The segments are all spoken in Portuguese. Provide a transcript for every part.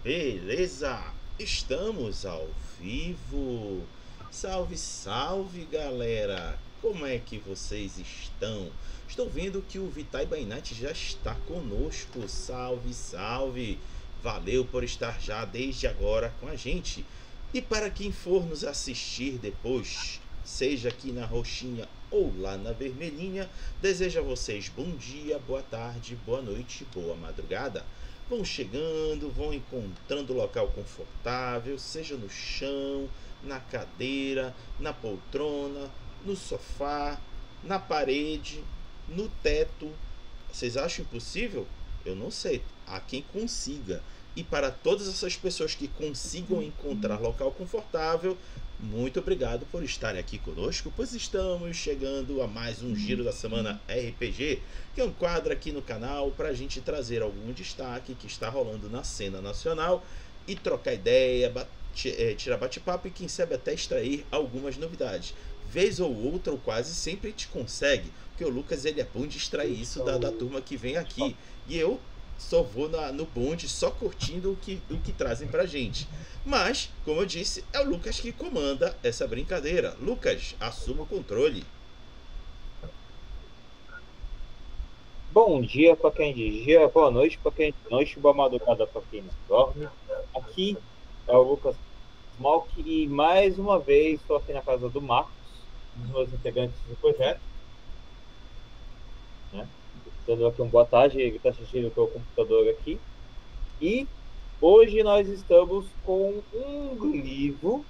Beleza, estamos ao vivo. Salve, salve galera! Como é que vocês estão? Estou vendo que o Vitae by Night já está conosco. Salve, salve! Valeu por estar já desde agora com a gente. E para quem for nos assistir depois, seja aqui na roxinha ou lá na vermelhinha, desejo a vocês bom dia, boa tarde, boa noite, boa madrugada. Vão chegando, vão encontrando local confortável, seja no chão, na cadeira, na poltrona, no sofá, na parede, no teto. Vocês acham impossível? Eu não sei. Há quem consiga. E para todas essas pessoas que consigam encontrar local confortável, muito obrigado por estarem aqui conosco, pois estamos chegando a mais um Giro da Semana RPG, que é um quadro aqui no canal para a gente trazer algum destaque que está rolando na cena nacional e trocar ideia, tirar bate-papo e quem sabe até extrair algumas novidades. Vez ou outra, ou quase sempre a gente consegue, porque o Lucas ele é bom de extrair isso da turma que vem aqui. E eu só vou no bonde só curtindo o que trazem pra gente. Mas, como eu disse, é o Lucas que comanda essa brincadeira. Lucas, assuma o controle. Bom dia para quem é de dia, boa noite para quem é de noite, boa madrugada para quem não dorme. Aqui é o Lucas Malk e mais uma vez estou aqui na casa do Marcos, um dos meus integrantes do projeto. Né? Dando aqui uma boa tarde, ele está assistindo pelo computador aqui. E hoje nós estamos com um livro,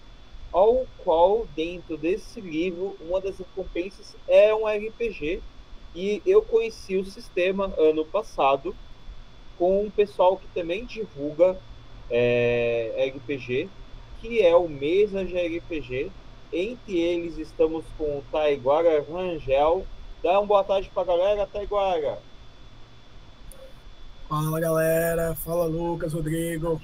ao qual dentro desse livro uma das recompensas é um RPG. E eu conheci o sistema ano passado com um pessoal que também divulga RPG, que é o Mesa de RPG. Entre eles estamos com o Taiguara Rangel. Dá uma boa tarde para a galera, Taiguara. Fala galera, fala Lucas, Rodrigo.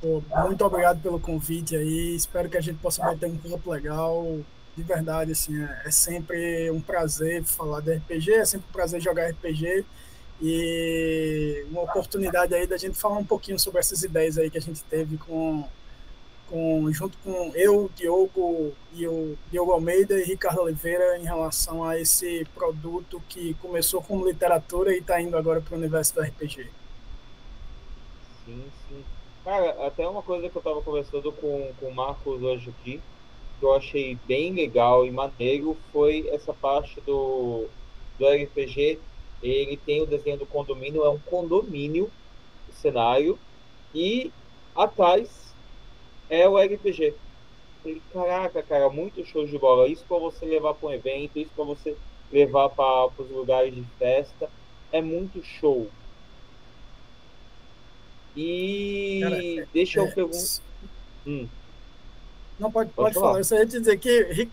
Pô, muito obrigado pelo convite aí. Espero que a gente possa bater um papo legal. De verdade, assim, é sempre um prazer falar de RPG, é sempre um prazer jogar RPG e uma oportunidade aí da gente falar um pouquinho sobre essas ideias aí que a gente teve junto com eu, Diogo e o Diogo Almeida e Ricardo Oliveira em relação a esse produto que começou como literatura e está indo agora para o universo do RPG. Sim, sim. Cara, até uma coisa que eu estava conversando com o Marcos hoje aqui, que eu achei bem legal e maneiro, foi essa parte do RPG. Ele tem o desenho do condomínio, é um condomínio, o cenário, e atrás é o RPG. Falei, caraca, cara, muito show de bola. Isso para você levar para um evento, isso para você levar para os lugares de festa, é muito show. E Cara, deixa eu perguntar. Não, pode falar. Eu só ia te dizer que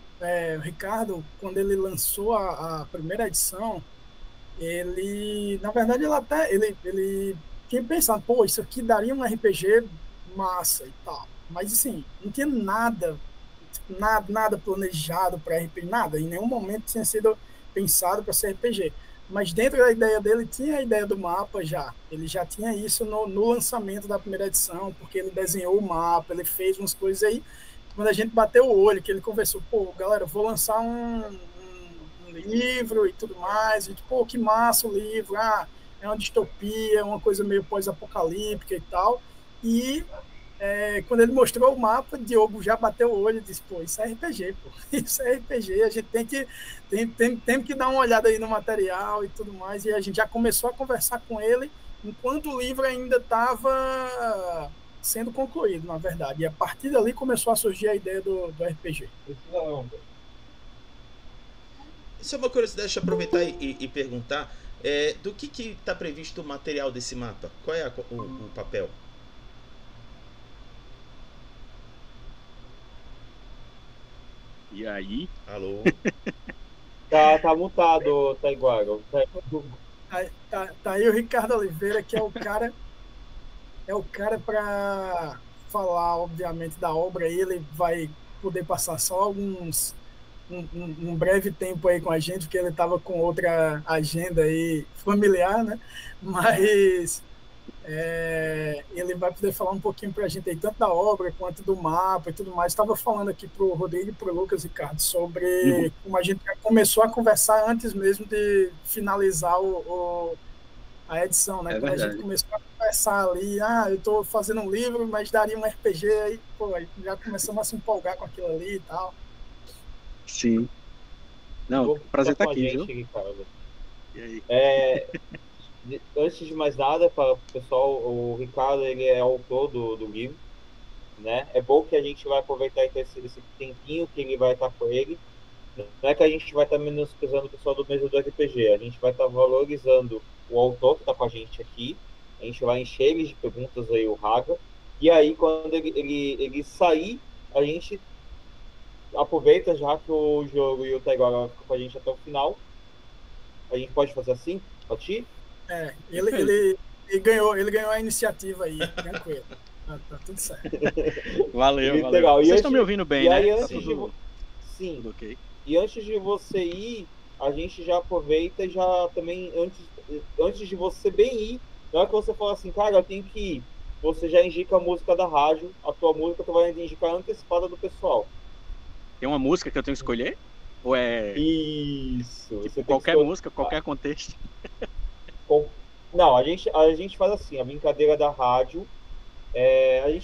o Ricardo, quando ele lançou a primeira edição, ele, na verdade, ele tinha pensado, pô, isso aqui daria um RPG massa e tal. Mas, assim, não tinha nada, nada planejado para RPG, nada. Em nenhum momento tinha sido pensado para ser RPG. Mas dentro da ideia dele tinha a ideia do mapa já. Ele já tinha isso no lançamento da primeira edição, porque ele desenhou o mapa, ele fez umas coisas aí. Quando a gente bateu o olho, que ele conversou, pô, galera, vou lançar um livro e tudo mais. A gente, pô, que massa o livro. É uma distopia, uma coisa meio pós-apocalíptica e tal. E quando ele mostrou o mapa, o Diogo já bateu o olho e disse, pô, isso é RPG, pô. Isso é RPG, a gente tem que dar uma olhada aí no material e tudo mais. E a gente já começou a conversar com ele enquanto o livro ainda estava sendo concluído, na verdade. E a partir dali começou a surgir a ideia do RPG. Isso é uma curiosidade, deixa eu aproveitar e perguntar. Do que está previsto o material desse mapa? Qual é o papel? E aí? Alô? Tá mutado, Taiguara. Tá aí o Ricardo Oliveira, que é o cara para falar, obviamente, da obra. Aí ele vai poder passar só um breve tempo aí com a gente, porque ele estava com outra agenda aí familiar, né? Mas ele vai poder falar um pouquinho para a gente aí, tanto da obra quanto do mapa e tudo mais. Estava falando aqui para o Rodrigo e para o Lucas, Ricardo, sobre como a gente começou a conversar antes mesmo de finalizar a edição, né? Quando a gente começou a conversar ali, eu estou fazendo um livro, mas daria um RPG, aí, pô, já começamos a se empolgar com aquilo ali e tal. Sim. Não, o prazer estar aqui, viu? Ricardo. E aí? Antes de mais nada, para o pessoal, o Ricardo, ele é autor do livro, né? É bom que a gente vai aproveitar esse tempinho que ele vai estar com ele. Não é que a gente vai estar menosprezando o pessoal do Mesa do RPG, a gente vai estar valorizando o autor que está com a gente aqui, a gente vai encher ele de perguntas aí, o Raga, e aí quando ele sair, a gente aproveita já que o jogo e o Taiguara ficam com a gente até o final. A gente pode fazer assim, pode ir? Ele ganhou a iniciativa aí, tranquilo. Tá tudo certo. Valeu. Legal. Vocês estão me ouvindo bem, né? Sim. Tudo ok. E antes de você ir, a gente já aproveita e já também, antes de você bem ir, na hora que você fala assim, cara, eu tenho que ir, você já indica a música da rádio, a tua música tu vai indicar antecipada do pessoal. Tem uma música que eu tenho que escolher? Ou é... Isso. Tipo, qualquer música, qualquer contexto? Não, a gente faz assim, a brincadeira da rádio,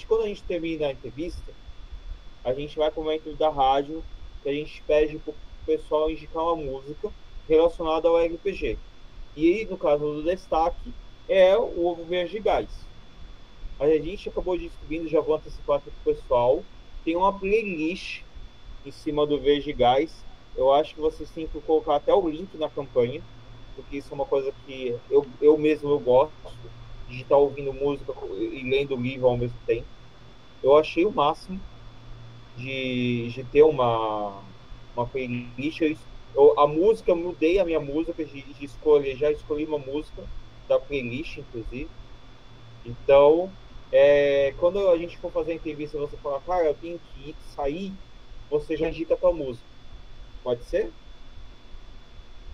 quando a gente termina a entrevista, a gente vai para o momento da rádio, que a gente pede para o pessoal indicar uma música relacionada ao RPG. E no caso do destaque, é o Ovo Verde Gás. A gente acabou descobrindo, já vou antecipar aqui para o pessoal, tem uma playlist em cima do Verde Gás. Eu acho que vocês têm que colocar até o link na campanha, porque isso é uma coisa que eu mesmo gosto, de estar ouvindo música e lendo livro ao mesmo tempo. Eu achei o máximo de ter uma playlist. A música, eu mudei a minha música de escolha, já escolhi uma música da playlist, inclusive. Então, quando a gente for fazer a entrevista, você falar, cara, eu tenho que sair, você já indica a tua música. Pode ser?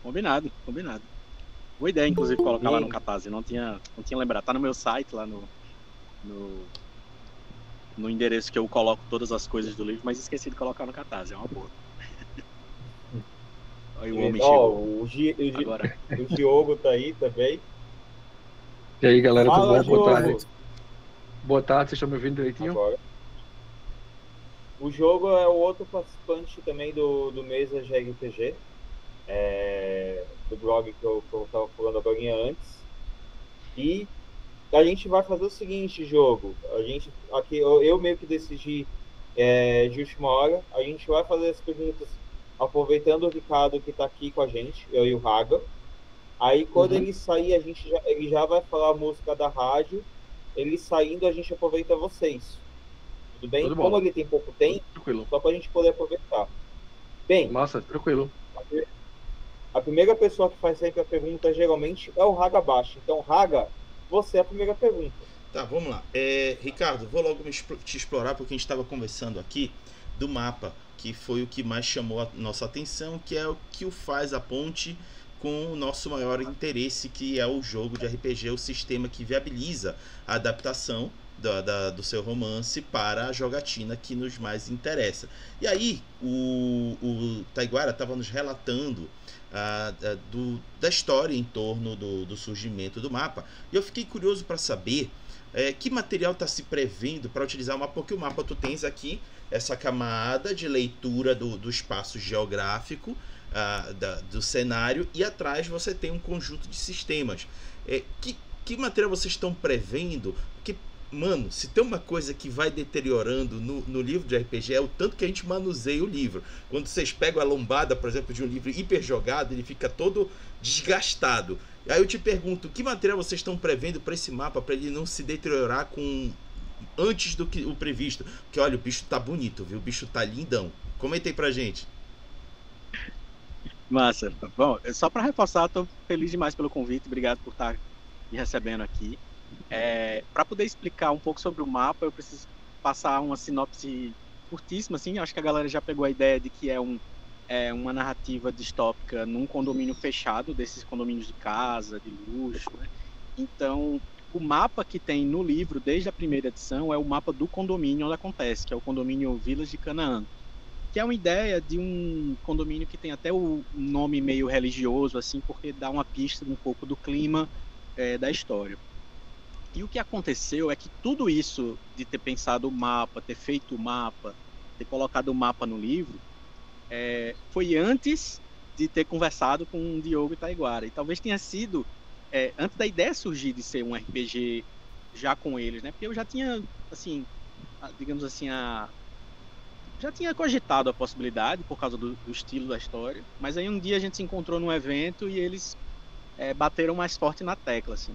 Combinado. Boa ideia, inclusive, colocar lá no Catarse. Não tinha lembrado. Tá no meu site, lá no endereço que eu coloco todas as coisas do livro, mas esqueci de colocar no Catarse. É uma boa. Aí o homem chegou. Agora. O Diogo tá aí também. E aí, galera, tudo bom? Diogo. Boa tarde. Boa tarde, vocês estão me ouvindo direitinho? Agora. O jogo é o outro participante também do Mesa GRPG, do blog que eu estava falando agora antes. E a gente vai fazer o seguinte, jogo. Eu meio que decidi de última hora. A gente vai fazer as perguntas aproveitando o Ricardo que está aqui com a gente, eu e o Raga. Aí quando ele sair, ele já vai falar a música da rádio. Ele saindo, a gente aproveita vocês. Tudo bem? Como ele tem pouco tempo, tranquilo, só para a gente poder aproveitar. Bem, massa, tranquilo. A primeira pessoa que faz sempre a pergunta, geralmente, é o Raga Baixo. Então, Raga, você é a primeira pergunta. Tá, vamos lá. Ricardo, vou logo te explorar, porque a gente estava conversando aqui do mapa, que foi o que mais chamou a nossa atenção, que é o que faz a ponte com o nosso maior interesse, que é o jogo de RPG, o sistema que viabiliza a adaptação do seu romance para a jogatina que nos mais interessa. E aí, o Taiguara estava nos relatando da história em torno do surgimento do mapa, e eu fiquei curioso para saber que material está se prevendo para utilizar o mapa, porque o mapa tu tens aqui essa camada de leitura do espaço geográfico, do cenário, e atrás você tem um conjunto de sistemas. Que material vocês estão prevendo? Porque, mano, se tem uma coisa que vai deteriorando no livro de RPG, é o tanto que a gente manuseia o livro. Quando vocês pegam a lombada, por exemplo, de um livro hiper jogado, ele fica todo desgastado. Aí eu te pergunto, que material vocês estão prevendo para esse mapa, para ele não se deteriorar antes do que o previsto? Porque olha, o bicho tá bonito, viu? O bicho tá lindão. Comenta aí pra gente. Massa. Bom, só para reforçar, estou feliz demais pelo convite, obrigado por estar me recebendo aqui. Para poder explicar um pouco sobre o mapa, eu preciso passar uma sinopse curtíssima, assim. Acho que a galera já pegou a ideia de que é uma narrativa distópica num condomínio fechado, desses condomínios de casa, de luxo, né? Então, o mapa que tem no livro, desde a primeira edição, é o mapa do condomínio onde acontece, que é o condomínio Vilas de Canaã, que é uma ideia de um condomínio que tem até o nome meio religioso, assim, porque dá uma pista um pouco do clima da história. E o que aconteceu é que tudo isso de ter pensado o mapa, ter feito o mapa, ter colocado o mapa no livro, foi antes de ter conversado com o Diogo Itaiguara. E talvez tenha sido antes da ideia surgir de ser um RPG já com eles, né? Porque eu já tinha, assim, digamos assim, já tinha cogitado a possibilidade por causa do estilo da história, mas aí um dia a gente se encontrou num evento e eles bateram mais forte na tecla, assim.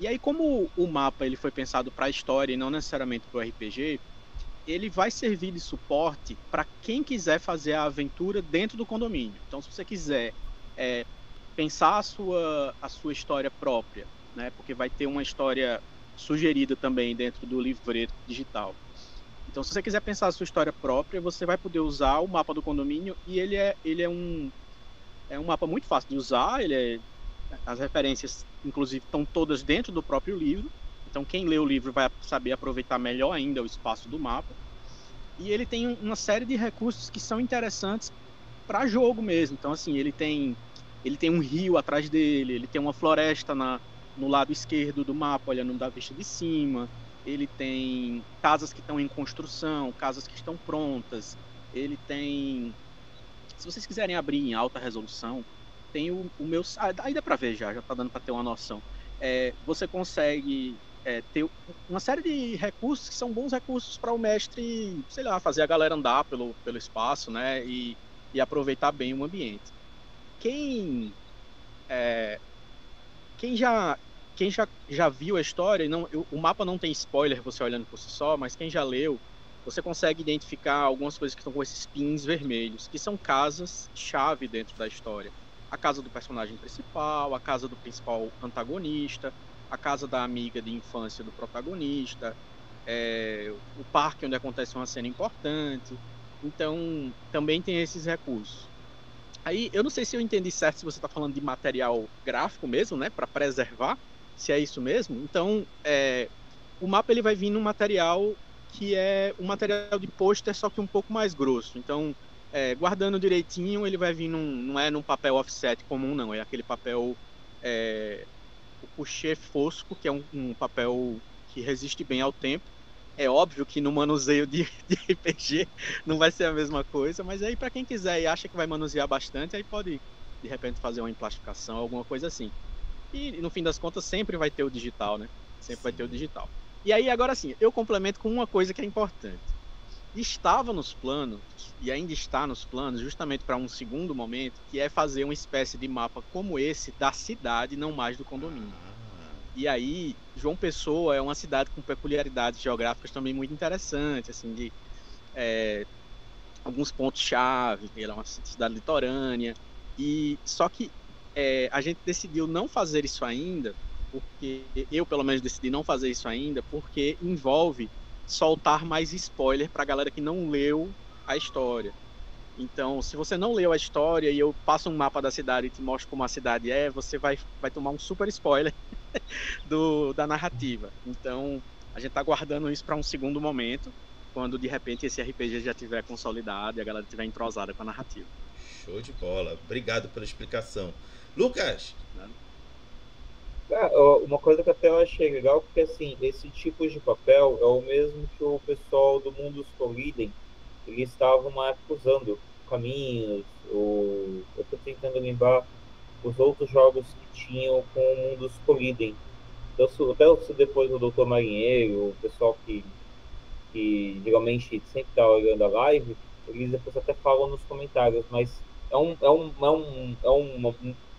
E aí, como o mapa ele foi pensado para a história e não necessariamente para o RPG, ele vai servir de suporte para quem quiser fazer a aventura dentro do condomínio. Então, se você quiser pensar a sua história própria, né, porque vai ter uma história sugerida também dentro do livreto digital. Então, se você quiser pensar a sua história própria, você vai poder usar o mapa do condomínio e ele é um mapa muito fácil de usar. As referências, inclusive, estão todas dentro do próprio livro. Então, quem lê o livro vai saber aproveitar melhor ainda o espaço do mapa. E ele tem uma série de recursos que são interessantes para jogo mesmo. Então, assim, ele tem um rio atrás dele, ele tem uma floresta no lado esquerdo do mapa, olhando da vista de cima. Ele tem casas que estão em construção, casas que estão prontas. Ele tem... Se vocês quiserem abrir em alta resolução, tem o meu... aí dá para ver já tá dando para ter uma noção. Você consegue ter uma série de recursos que são bons recursos para o mestre, sei lá, fazer a galera andar pelo espaço, né? E aproveitar bem o ambiente. Quem já viu a história, o mapa não tem spoiler você olhando por si só, mas quem já leu, você consegue identificar algumas coisas que estão com esses pins vermelhos, que são casas-chave dentro da história. A casa do personagem principal, a casa do principal antagonista, a casa da amiga de infância do protagonista, o parque onde acontece uma cena importante. Então, também tem esses recursos. Aí, eu não sei se eu entendi certo se você está falando de material gráfico mesmo, né, para preservar, se é isso mesmo. Então, o mapa ele vai vir num material que é um material de pôster, só que um pouco mais grosso. Então, guardando direitinho, ele vai vir não é num papel offset comum, não. É aquele papel o coucher fosco, que é um papel que resiste bem ao tempo. É óbvio que no manuseio de RPG não vai ser a mesma coisa, mas aí para quem quiser e acha que vai manusear bastante, aí pode de repente fazer uma emplastificação, alguma coisa assim. E no fim das contas sempre vai ter o digital, né? Sempre vai ter o digital. E aí agora sim, eu complemento com uma coisa que é importante. Estava nos planos, e ainda está nos planos, justamente para um segundo momento, que é fazer uma espécie de mapa como esse da cidade, não mais do condomínio. E aí, João Pessoa é uma cidade com peculiaridades geográficas também muito interessantes, assim, de alguns pontos-chave. Ela é uma cidade litorânea. E só que a gente decidiu não fazer isso ainda, porque eu, pelo menos, decidi não fazer isso ainda, porque envolve soltar mais spoiler para a galera que não leu a história. Então, se você não leu a história e eu passo um mapa da cidade e te mostro como a cidade você vai tomar um super spoiler da narrativa. Então, a gente tá guardando isso para um segundo momento, quando de repente esse RPG já tiver consolidado e a galera tiver entrosada com a narrativa. Show de bola. Obrigado pela explicação. Lucas! Uma coisa que até eu achei legal, porque assim, esse tipo de papel é o mesmo que o pessoal do Mundus Collidem, eles estavam uma época usando Caminhos, eu tô tentando lembrar os outros jogos que tinham com o Mundus Collidem. Então, até depois o Doutor Marinheiro, o pessoal que geralmente sempre está olhando a live, eles depois até falam nos comentários, mas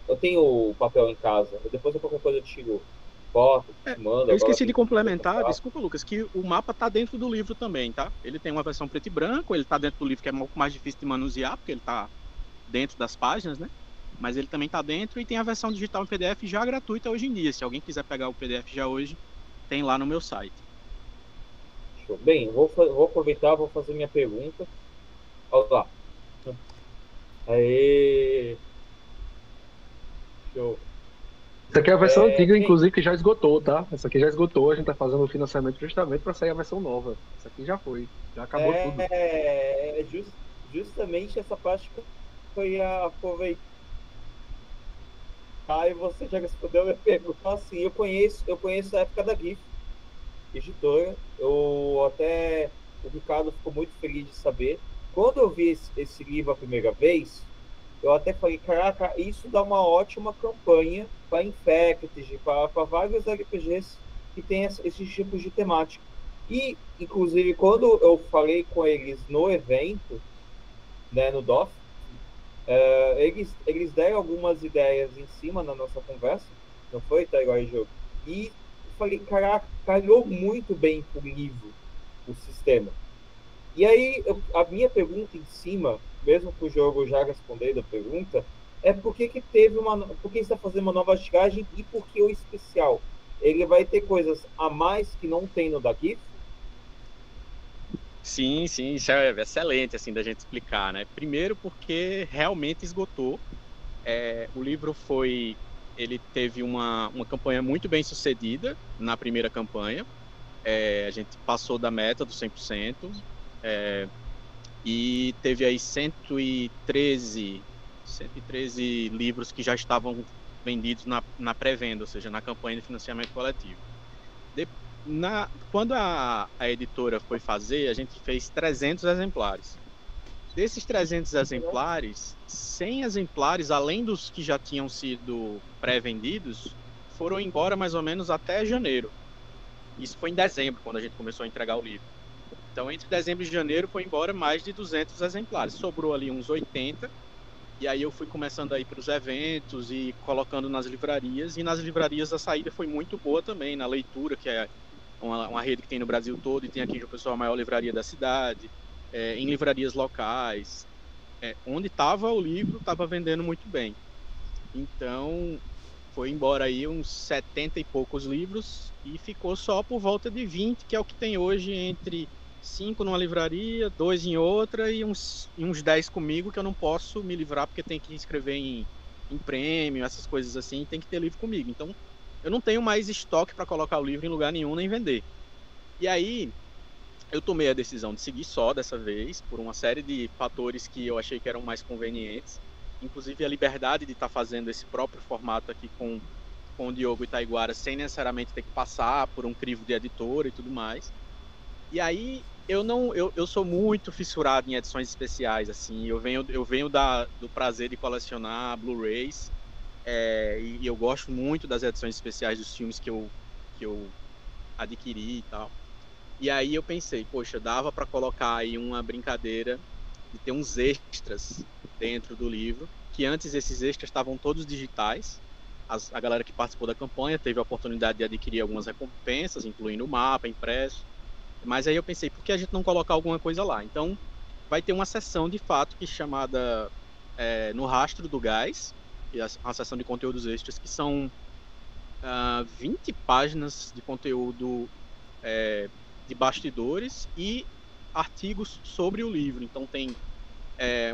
eu tenho o papel em casa, depois qualquer coisa eu tiro foto, te mando. Eu esqueci de complementar, desculpa, Lucas, que o mapa tá dentro do livro também, tá? Ele tem uma versão preto e branco, ele tá dentro do livro, que é um pouco mais difícil de manusear, porque ele tá dentro das páginas, né? Mas ele também tá dentro, e tem a versão digital em PDF já gratuita hoje em dia. Se alguém quiser pegar o PDF já hoje, tem lá no meu site. Show. Bem, vou aproveitar, vou fazer minha pergunta. Olha lá. Aê! Show. Essa aqui é a versão antiga, sim. inclusive, que já esgotou, tá? Essa aqui já esgotou, a gente tá fazendo o financiamento justamente para sair a versão nova. Essa aqui já foi, já acabou tudo. Justamente essa parte que eu ia aproveitar e você já respondeu a minha pergunta. Então, assim, eu conheço a época da GIF, editora. O Ricardo ficou muito feliz de saber. Quando eu vi esse livro a primeira vez, eu até falei, caraca, isso dá uma ótima campanha para Infected, para vários RPGs que tem esses tipos de temática. E, inclusive, quando eu falei com eles no evento, né, no DOF, eles deram algumas ideias em cima na nossa conversa, não foi, Taiguara e Jogo? E falei, caraca, calhou muito bem pro livro, o sistema. E aí, a minha pergunta em cima, mesmo que o jogo já respondendo a pergunta, é por que está fazendo uma nova tiragem e por que o especial? Ele vai ter coisas a mais que não tem no da GIF? Sim, isso é excelente, assim, da gente explicar, né? Primeiro porque realmente esgotou. O livro ele teve uma campanha muito bem sucedida na primeira campanha. A gente passou da meta dos 100%. E teve aí 113 livros que já estavam vendidos na pré-venda, ou seja, na campanha de financiamento coletivo. Quando a editora foi fazer, a gente fez 300 exemplares. Desses 300 exemplares, 100 exemplares, além dos que já tinham sido pré-vendidos, foram embora mais ou menos até janeiro. Isso foi em dezembro, quando a gente começou a entregar o livro. Então, entre dezembro e janeiro, foi embora mais de 200 exemplares. Sobrou ali uns 80. E aí eu fui começando a ir para os eventos e colocando nas livrarias. E nas livrarias a saída foi muito boa também, na Leitura, que é uma rede que tem no Brasil todo. E tem aqui em João Pessoa a maior livraria da cidade. Em livrarias locais. Onde estava o livro, estava vendendo muito bem. Então, foi embora aí uns 70 e poucos livros. E ficou só por volta de 20, que é o que tem hoje entre 5 numa livraria, 2 em outra e uns 10 comigo, que eu não posso me livrar porque tem que escrever em prêmio, essas coisas assim, tem que ter livro comigo. Então, eu não tenho mais estoque para colocar o livro em lugar nenhum nem vender. E aí, eu tomei a decisão de seguir só dessa vez, por uma série de fatores que eu achei que eram mais convenientes, inclusive a liberdade de estar fazendo esse próprio formato aqui com o Diogo e Taiguara, sem necessariamente ter que passar por um crivo de editora e tudo mais. E aí, eu sou muito fissurado em edições especiais, assim, eu venho do prazer de colecionar Blu-rays, e eu gosto muito das edições especiais dos filmes que eu adquiri e tal. E aí eu pensei, poxa, dava para colocar aí uma brincadeira de ter uns extras dentro do livro, que antes esses extras estavam todos digitais. A galera que participou da campanha teve a oportunidade de adquirir algumas recompensas, incluindo o mapa impresso. Mas aí eu pensei, por que a gente não colocar alguma coisa lá? Então, vai ter uma seção, de fato, que é chamada No Rastro do Gás, que é uma seção de conteúdos extras, que são 20 páginas de conteúdo de bastidores e artigos sobre o livro. Então, tem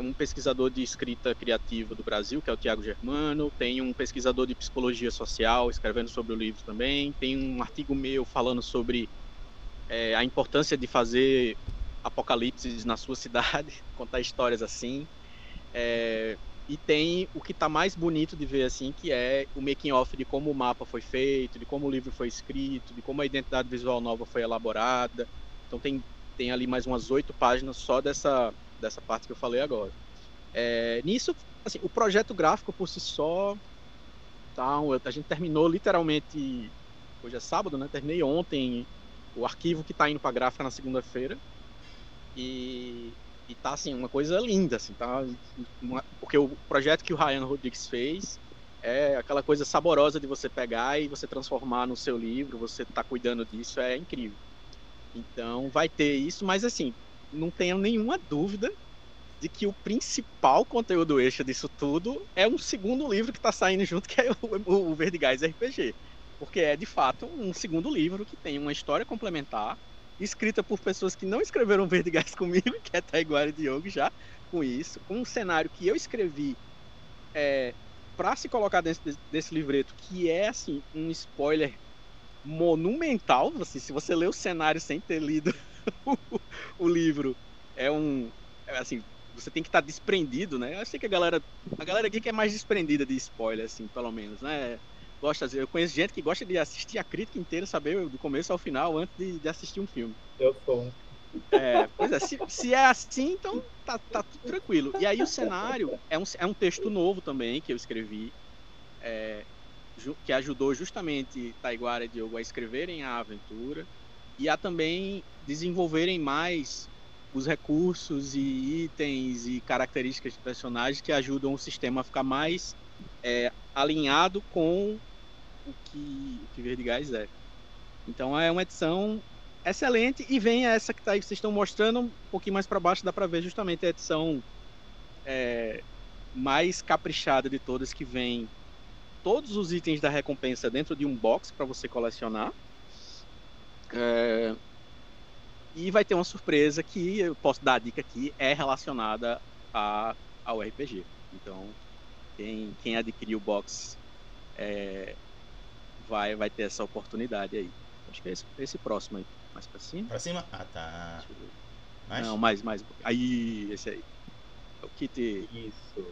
um pesquisador de escrita criativa do Brasil, que é o Tiago Germano, tem um pesquisador de psicologia social escrevendo sobre o livro também, tem um artigo meu falando sobre a importância de fazer apocalipses na sua cidade, contar histórias assim. E tem o que está mais bonito de ver, assim, que é o making of de como o mapa foi feito, de como o livro foi escrito, de como a identidade visual nova foi elaborada. Então tem ali mais umas 8 páginas só dessa parte que eu falei agora. Nisso, assim, o projeto gráfico por si só, tá, a gente terminou literalmente, hoje é sábado, né? Terminei ontem o arquivo que está indo para a gráfica na segunda-feira. E tá, assim, uma coisa linda, assim, tá? Porque o projeto que o Ryan Rodrigues fez é aquela coisa saborosa de você pegar e você transformar no seu livro, você tá cuidando disso, é incrível. Então, vai ter isso, mas, assim, não tenho nenhuma dúvida de que o principal conteúdo extra disso tudo é um segundo livro que tá saindo junto, que é o Verde Gás RPG. Porque é, de fato, um segundo livro que tem uma história complementar, escrita por pessoas que não escreveram Verde Gás comigo, que é Taiguara e Diogo já, com isso, com um cenário que eu escrevi pra se colocar dentro desse livreto, que é, assim, um spoiler monumental, assim, se você lê o cenário sem ter lido o livro, assim, você tem que estar desprendido, né? Eu sei que a galera aqui que é mais desprendida de spoiler, assim, pelo menos, né? Eu conheço gente que gosta de assistir a crítica inteira, saber do começo ao final, antes de assistir um filme. Eu sou um. Pois é, se é assim, então tá tudo tranquilo. E aí o cenário é um texto novo também, que eu escrevi, que ajudou justamente Taiguara e Diogo a escreverem a aventura e a também desenvolverem mais os recursos e itens e características de personagens que ajudam o sistema a ficar mais alinhado com o que Verdigás é. Então é uma edição excelente, e vem essa que vocês estão mostrando um pouquinho mais para baixo, dá para ver justamente a edição mais caprichada de todas, que vem todos os itens da recompensa dentro de um box para você colecionar. E vai ter uma surpresa que eu posso dar a dica aqui, é relacionada ao RPG. Então, quem adquirir o box vai ter essa oportunidade aí. Acho que é esse próximo aí. Mais pra cima? Pra cima? Ah, tá. Não, mais. Aí, esse aí. É o kit. Isso.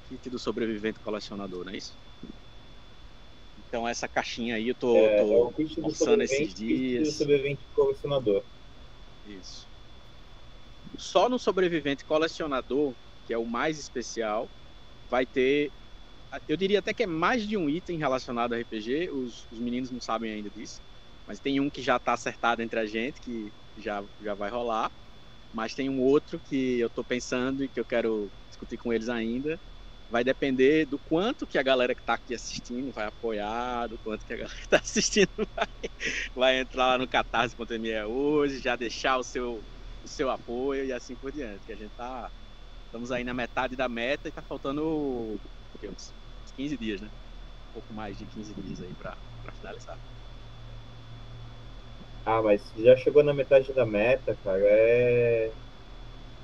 Kit do sobrevivente colecionador, não é isso? Então essa caixinha aí eu tô o kit do mostrando esses dias. Kit do sobrevivente colecionador. Isso. Só no sobrevivente colecionador, que é o mais especial, vai ter. Eu diria até que é mais de um item relacionado a RPG. Os meninos não sabem ainda disso. Mas tem um que já está acertado entre a gente, que já vai rolar. Mas tem um outro que eu estou pensando e que eu quero discutir com eles ainda. Vai depender do quanto que a galera que está aqui assistindo vai apoiar, do quanto que a galera que está assistindo vai entrar lá no Catarse.me hoje, já deixar o seu apoio e assim por diante. Que a gente estamos aí na metade da meta e está faltando uns 15 dias, né? Um pouco mais de 15 dias aí para finalizar. Mas já chegou na metade da meta, cara.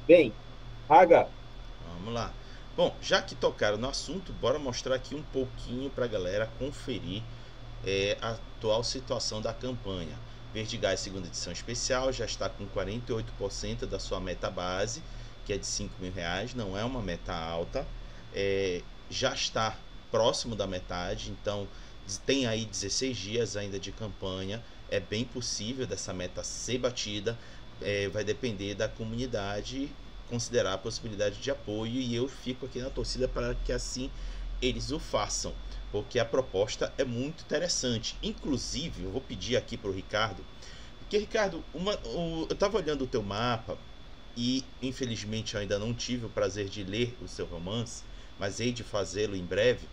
Bem, Raga. Vamos lá. Bom, já que tocaram no assunto, bora mostrar aqui um pouquinho pra galera conferir a atual situação da campanha. Verdigás segunda edição especial já está com 48% da sua meta base, que é de R$5.000, não é uma meta alta. Já está próximo da metade, então tem aí 16 dias ainda de campanha. É bem possível dessa meta ser batida, vai depender da comunidade considerar a possibilidade de apoio, e eu fico aqui na torcida para que assim eles o façam, porque a proposta é muito interessante. Inclusive, eu vou pedir aqui para o Ricardo, porque Ricardo, eu estava olhando o teu mapa e infelizmente eu ainda não tive o prazer de ler o seu romance, mas hei de fazê-lo em breve.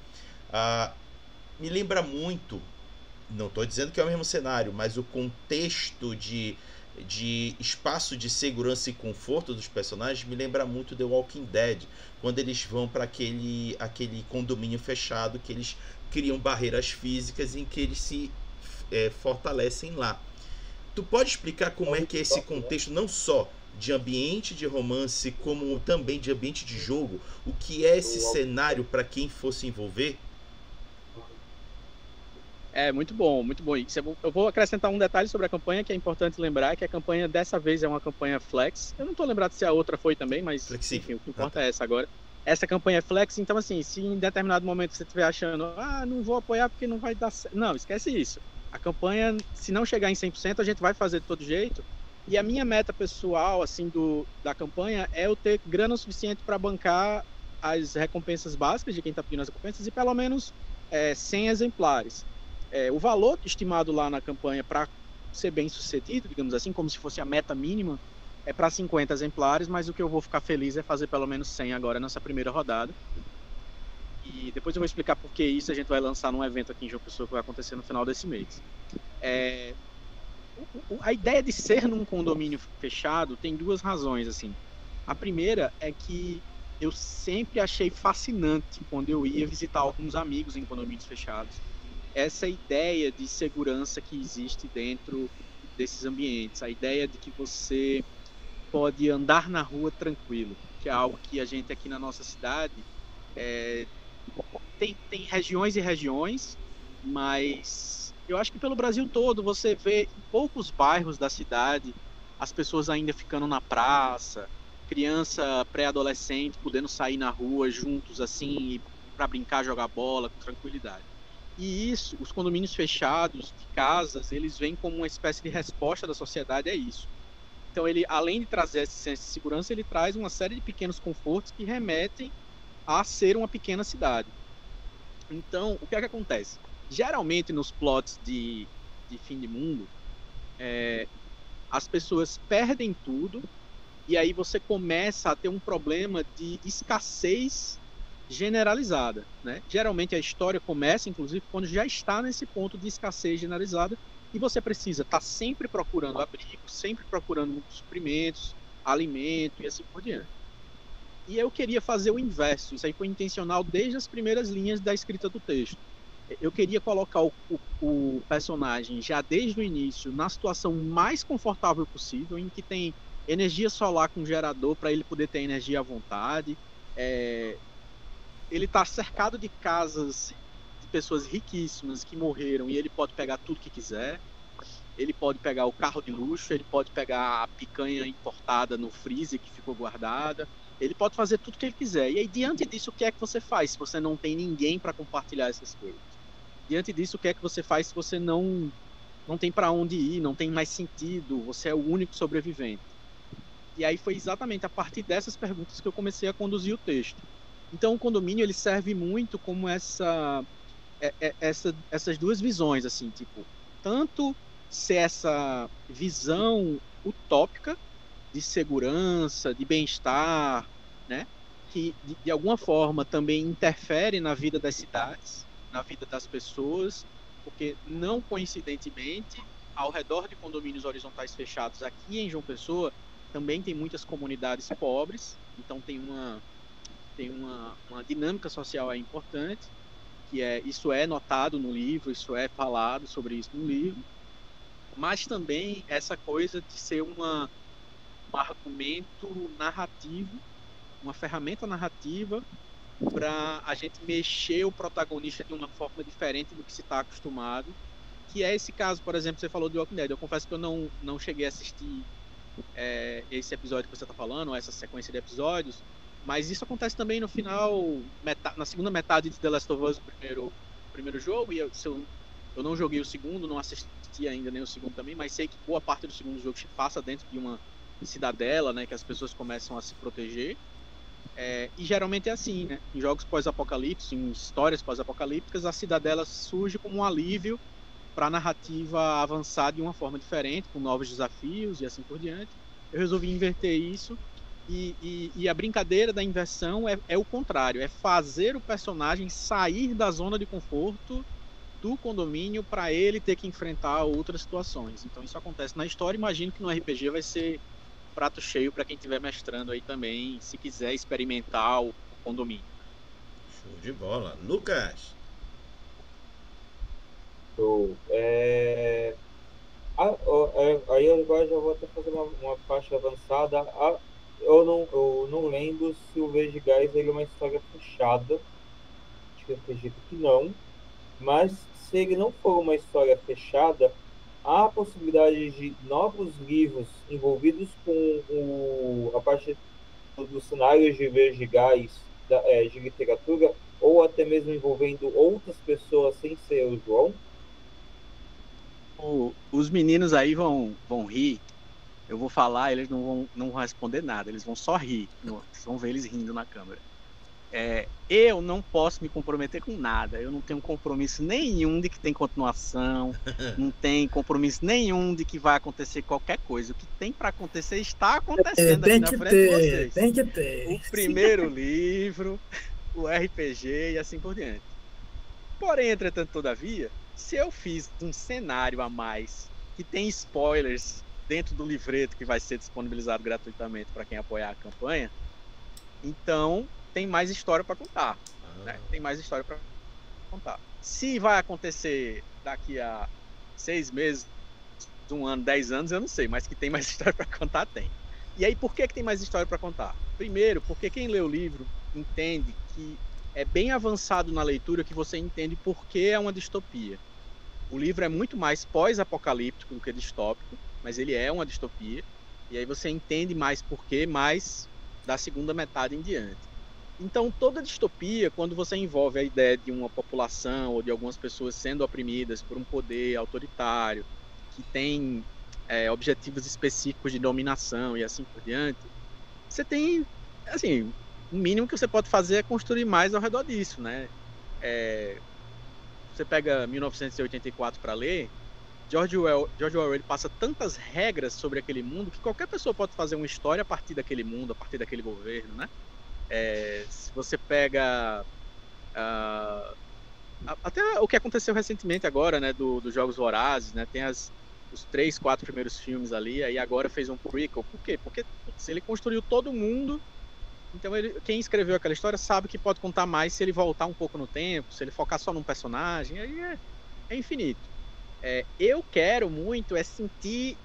Me lembra muito, não estou dizendo que é o mesmo cenário, mas o contexto de espaço de segurança e conforto dos personagens me lembra muito The Walking Dead, quando eles vão para aquele condomínio fechado, que eles criam barreiras físicas em que eles se fortalecem lá. Tu pode explicar como é que é esse contexto, não só de ambiente de romance, como também de ambiente de jogo? O que é esse cenário para quem fosse envolver? Muito bom, muito bom. Eu vou acrescentar um detalhe sobre a campanha que é importante lembrar, que a campanha dessa vez é uma campanha flex. Eu não estou lembrado se a outra foi também, mas enfim, o que importa é essa agora. Essa campanha é flex, então assim, se em determinado momento você estiver achando, não vou apoiar porque não vai dar certo. Não, esquece isso. A campanha, se não chegar em 100%, a gente vai fazer de todo jeito. E a minha meta pessoal, assim, da campanha é eu ter grana suficiente para bancar as recompensas básicas de quem está pedindo as recompensas e pelo menos 100 exemplares. O valor estimado lá na campanha para ser bem sucedido, digamos assim, como se fosse a meta mínima, é para 50 exemplares, mas o que eu vou ficar feliz é fazer pelo menos 100 agora nessa primeira rodada. E depois eu vou explicar por que isso a gente vai lançar num evento aqui em João Pessoa que vai acontecer no final desse mês. A ideia de ser num condomínio fechado tem duas razões, assim. A primeira é que eu sempre achei fascinante quando eu ia visitar alguns amigos em condomínios fechados, essa ideia de segurança que existe dentro desses ambientes, a ideia de que você pode andar na rua tranquilo, que é algo que a gente aqui na nossa cidade tem regiões e regiões, mas eu acho que pelo Brasil todo você vê em poucos bairros da cidade as pessoas ainda ficando na praça, criança pré-adolescente podendo sair na rua juntos assim para brincar, jogar bola com tranquilidade. E isso, os condomínios fechados de casas, eles vêm como uma espécie de resposta da sociedade a isso. Então ele, além de trazer esse senso de segurança, ele traz uma série de pequenos confortos que remetem a ser uma pequena cidade. Então, o que é que acontece? Geralmente nos plots de fim de mundo, as pessoas perdem tudo e aí você começa a ter um problema de escassez generalizada, né? Geralmente a história começa, inclusive, quando já está nesse ponto de escassez generalizada e você precisa estar sempre procurando abrigo, sempre procurando suprimentos, alimento e assim por diante. E eu queria fazer o inverso, isso aí foi intencional desde as primeiras linhas da escrita do texto. Eu queria colocar o personagem já desde o início na situação mais confortável possível, em que tem energia solar com gerador para ele poder ter energia à vontade. Ele está cercado de casas de pessoas riquíssimas que morreram e ele pode pegar tudo que quiser. Ele pode pegar o carro de luxo, ele pode pegar a picanha importada no freezer que ficou guardada. Ele pode fazer tudo que ele quiser. E aí, diante disso, o que é que você faz se você não tem ninguém para compartilhar essas coisas? Diante disso, o que é que você faz se você não tem para onde ir, não tem mais sentido, você é o único sobrevivente? E aí foi exatamente a partir dessas perguntas que eu comecei a conduzir o texto. Então, o condomínio ele serve muito como essas duas visões, assim, tipo, tanto ser essa visão utópica de segurança, de bem-estar, né? Que de alguma forma também interfere na vida das cidades, na vida das pessoas, porque não coincidentemente, ao redor de condomínios horizontais fechados aqui em João Pessoa, também tem muitas comunidades pobres, então tem uma dinâmica social aí importante, que isso é notado no livro, isso é falado sobre isso no livro, mas também essa coisa de ser um argumento narrativo, uma ferramenta narrativa para a gente mexer o protagonista de uma forma diferente do que se está acostumado, que é esse caso, por exemplo, você falou de Walking Dead. Eu confesso que eu não cheguei a assistir esse episódio que você está falando, ou essa sequência de episódios, mas isso acontece também no final, na segunda metade de The Last of Us, o primeiro jogo, e eu não joguei o segundo, não assisti ainda nem o segundo também, mas sei que boa parte do segundo jogo se passa dentro de uma cidadela, né, que as pessoas começam a se proteger, e geralmente é assim, né, em jogos pós-apocalípticos, em histórias pós-apocalípticas, a cidadela surge como um alívio para a narrativa avançar de uma forma diferente, com novos desafios e assim por diante. Eu resolvi inverter isso, e a brincadeira da inversão é o contrário, é fazer o personagem sair da zona de conforto do condomínio para ele ter que enfrentar outras situações. Então isso acontece na história, imagino que no RPG vai ser prato cheio para quem estiver mestrando aí também, se quiser experimentar o condomínio. Show de bola. Lucas! Aí agora já vou até fazer uma faixa avançada. Eu não lembro se o Vertigais ele é uma história fechada. Acho que eu acredito que não. Mas se ele não for uma história fechada, há a possibilidade de novos livros envolvidos com a parte dos cenários de Vertigais de literatura, ou até mesmo envolvendo outras pessoas sem ser o João. Os meninos aí vão rir. Eu vou falar, eles não vão responder nada, eles vão só rir. Vocês vão ver eles rindo na câmera. Eu não posso me comprometer com nada. Eu não tenho compromisso nenhum de que tem continuação. Não tem compromisso nenhum de que vai acontecer qualquer coisa. O que tem para acontecer está acontecendo aqui na frente de vocês. Tem que ter. O primeiro livro, o RPG e assim por diante. Porém, entretanto, todavia, se eu fiz um cenário a mais que tem spoilers dentro do livreto que vai ser disponibilizado gratuitamente para quem apoiar a campanha, então tem mais história para contar, né? Tem mais história para contar. Se vai acontecer daqui a 6 meses, 1 ano, 10 anos, eu não sei, mas que tem mais história para contar, tem. E aí, por que tem mais história para contar? Primeiro, porque quem lê o livro entende que é bem avançado na leitura que você entende por que é uma distopia. O livro é muito mais pós-apocalíptico do que distópico, mas ele é uma distopia. E aí você entende mais por que, mais da segunda metade em diante. Então, toda distopia, quando você envolve a ideia de uma população ou de algumas pessoas sendo oprimidas por um poder autoritário, que tem objetivos específicos de dominação e assim por diante, você tem, assim, o mínimo que você pode fazer é construir mais ao redor disso, né? Você pega 1984 para ler, George Orwell ele passa tantas regras sobre aquele mundo que qualquer pessoa pode fazer uma história a partir daquele mundo, a partir daquele governo, né? Se você pega até o que aconteceu recentemente agora, né, dos Jogos Vorazes, né, tem os 3, 4 primeiros filmes ali, aí agora fez um prequel. Por quê? Porque se ele construiu todo mundo, então quem escreveu aquela história sabe que pode contar mais se ele voltar um pouco no tempo, se ele focar só num personagem, aí é infinito. Eu quero muito sentir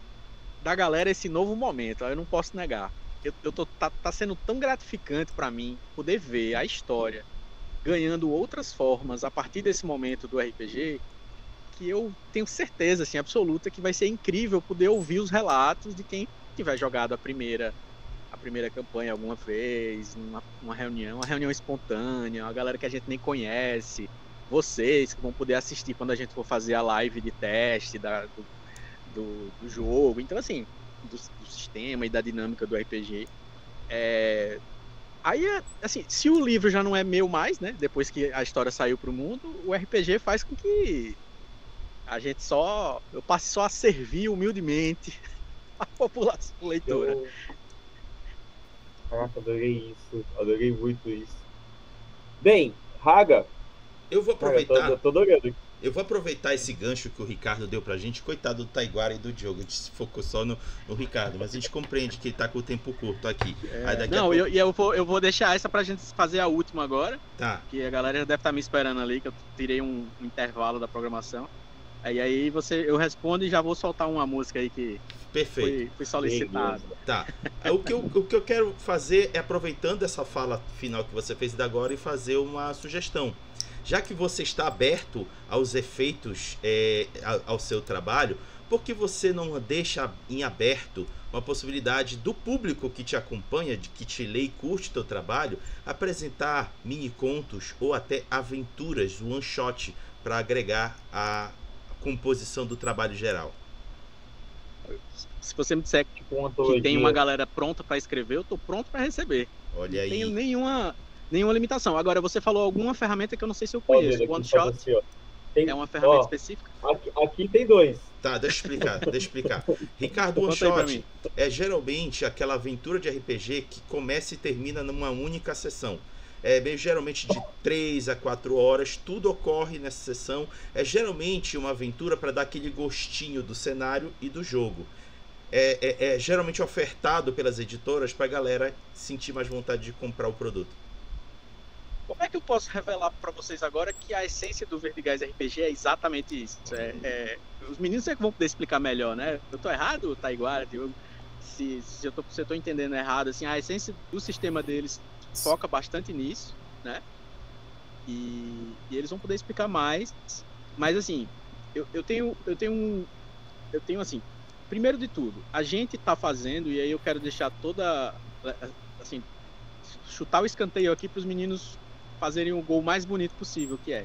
da galera esse novo momento, eu não posso negar. Tá sendo tão gratificante para mim poder ver a história ganhando outras formas a partir desse momento do RPG, que eu tenho certeza assim, absoluta que vai ser incrível poder ouvir os relatos de quem tiver jogado a primeira campanha alguma vez, uma reunião espontânea, uma galera que a gente nem conhece, vocês que vão poder assistir quando a gente for fazer a live de teste do jogo. Então, assim, do sistema e da dinâmica do RPG. Aí, assim, se o livro já não é meu mais, né? Depois que a história saiu pro mundo, o RPG faz com que eu passe só a servir humildemente a população leitora. Caraca, adorei isso. Adorei muito isso. Bem, Raga. Eu vou aproveitar. Tô adorando. Eu vou aproveitar esse gancho que o Ricardo deu pra gente. Coitado do Taiguara e do Diogo. A gente se focou só no Ricardo. Mas a gente compreende que ele tá com o tempo curto aqui. Eu vou deixar essa pra gente fazer a última agora. Tá. Que a galera deve estar me esperando ali, que eu tirei um intervalo da programação. Aí eu respondo e já vou soltar uma música aí que perfeito. Fui solicitado. Tá. O que eu quero fazer é, aproveitando essa fala final que você fez da agora, e fazer uma sugestão. Já que você está aberto aos efeitos ao seu trabalho, por que você não deixa em aberto uma possibilidade do público que te acompanha, que te lê e curte teu trabalho, apresentar mini contos ou até aventuras, one shot, para agregar a composição do trabalho geral? Se você me disser que tem uma galera pronta para escrever, eu tô pronto para receber. Olha aí. Não tenho nenhuma limitação. Agora, você falou alguma ferramenta que eu não sei se eu conheço. O One Shot é uma ferramenta específica? Aqui tem 2. Tá, deixa eu explicar. Ricardo, One Shot é geralmente aquela aventura de RPG que começa e termina numa única sessão. Geralmente de 3 a 4 horas, tudo ocorre nessa sessão. É geralmente uma aventura para dar aquele gostinho do cenário e do jogo. É geralmente ofertado pelas editoras para a galera sentir mais vontade de comprar o produto. Como é que eu posso revelar para vocês agora que a essência do Vertigás RPG é exatamente isso? Os meninos é que vão poder explicar melhor, né? Eu tô errado, Taiguara? Se eu tô entendendo errado, assim, a essência do sistema deles foca bastante nisso, né? E eles vão poder explicar mais. Mas assim, eu tenho assim, primeiro de tudo, a gente tá fazendo, e aí eu quero deixar assim, chutar o escanteio aqui para os meninos fazerem o gol mais bonito possível, que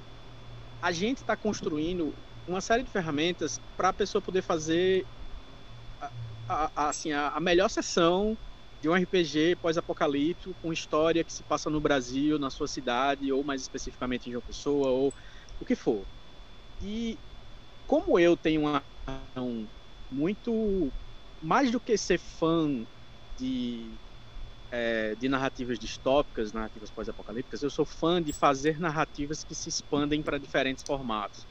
a gente está construindo uma série de ferramentas para a pessoa poder fazer a melhor sessão de um RPG pós-apocalíptico com história que se passa no Brasil, na sua cidade, ou mais especificamente em João Pessoa, ou o que for. E como eu tenho uma muito mais do que ser fã de narrativas distópicas, narrativas pós-apocalípticas, eu sou fã de fazer narrativas que se expandem para diferentes formatos.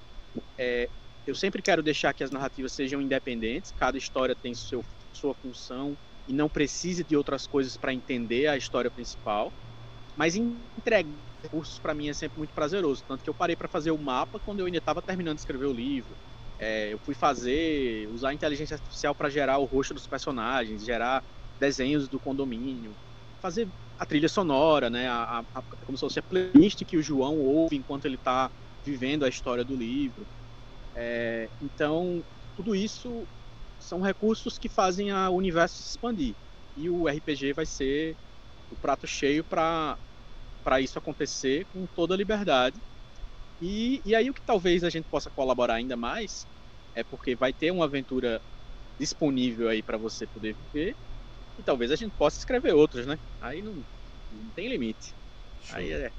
Eu sempre quero deixar que as narrativas sejam independentes, cada história tem sua função e não precise de outras coisas para entender a história principal, mas entregar recursos para mim é sempre muito prazeroso, tanto que eu parei para fazer o mapa quando eu ainda estava terminando de escrever o livro. Eu fui usar a inteligência artificial para gerar o rosto dos personagens, gerar desenhos do condomínio, fazer a trilha sonora, né? Como se fosse a playlist que o João ouve enquanto ele está vivendo a história do livro. Então, tudo isso são recursos que fazem o universo se expandir. E o RPG vai ser o prato cheio para isso acontecer com toda a liberdade. E aí o que talvez a gente possa colaborar ainda mais é porque vai ter uma aventura disponível aí para você poder viver, e talvez a gente possa escrever outros, né? Aí não tem limite. Show. Aí é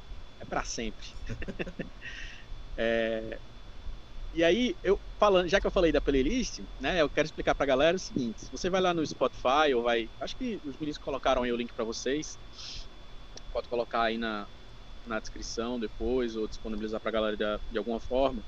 para sempre. E aí, já que eu falei da playlist, né, eu quero explicar pra galera o seguinte: se você vai lá no Spotify, acho que os meninos colocaram aí o link para vocês, pode colocar aí na descrição depois, ou disponibilizar pra galera de alguma forma.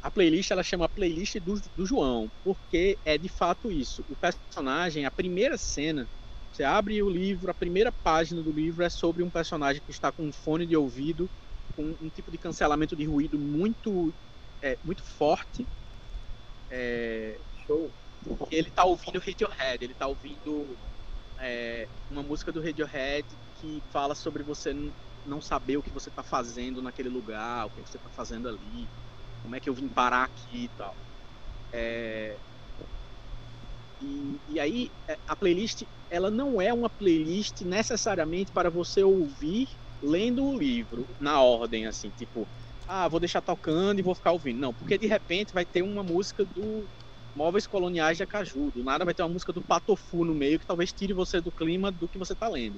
A playlist, ela chama playlist do João, porque é de fato isso. O personagem, a primeira cena, você abre o livro, a primeira página do livro é sobre um personagem que está com um fone de ouvido, com um tipo de cancelamento de ruído muito forte. Show. Ele está ouvindo Radiohead, ele está ouvindo uma música do Radiohead que fala sobre você não saber o que você está fazendo naquele lugar, o que você está fazendo ali, como é que eu vim parar aqui e tal. E aí, a playlist, ela não é uma playlist necessariamente para você ouvir lendo o livro, na ordem, assim, tipo, vou deixar tocando e vou ficar ouvindo. Não, porque de repente vai ter uma música do Móveis Coloniais de Acaju, do nada vai ter uma música do Patofu no meio, que talvez tire você do clima do que você está lendo.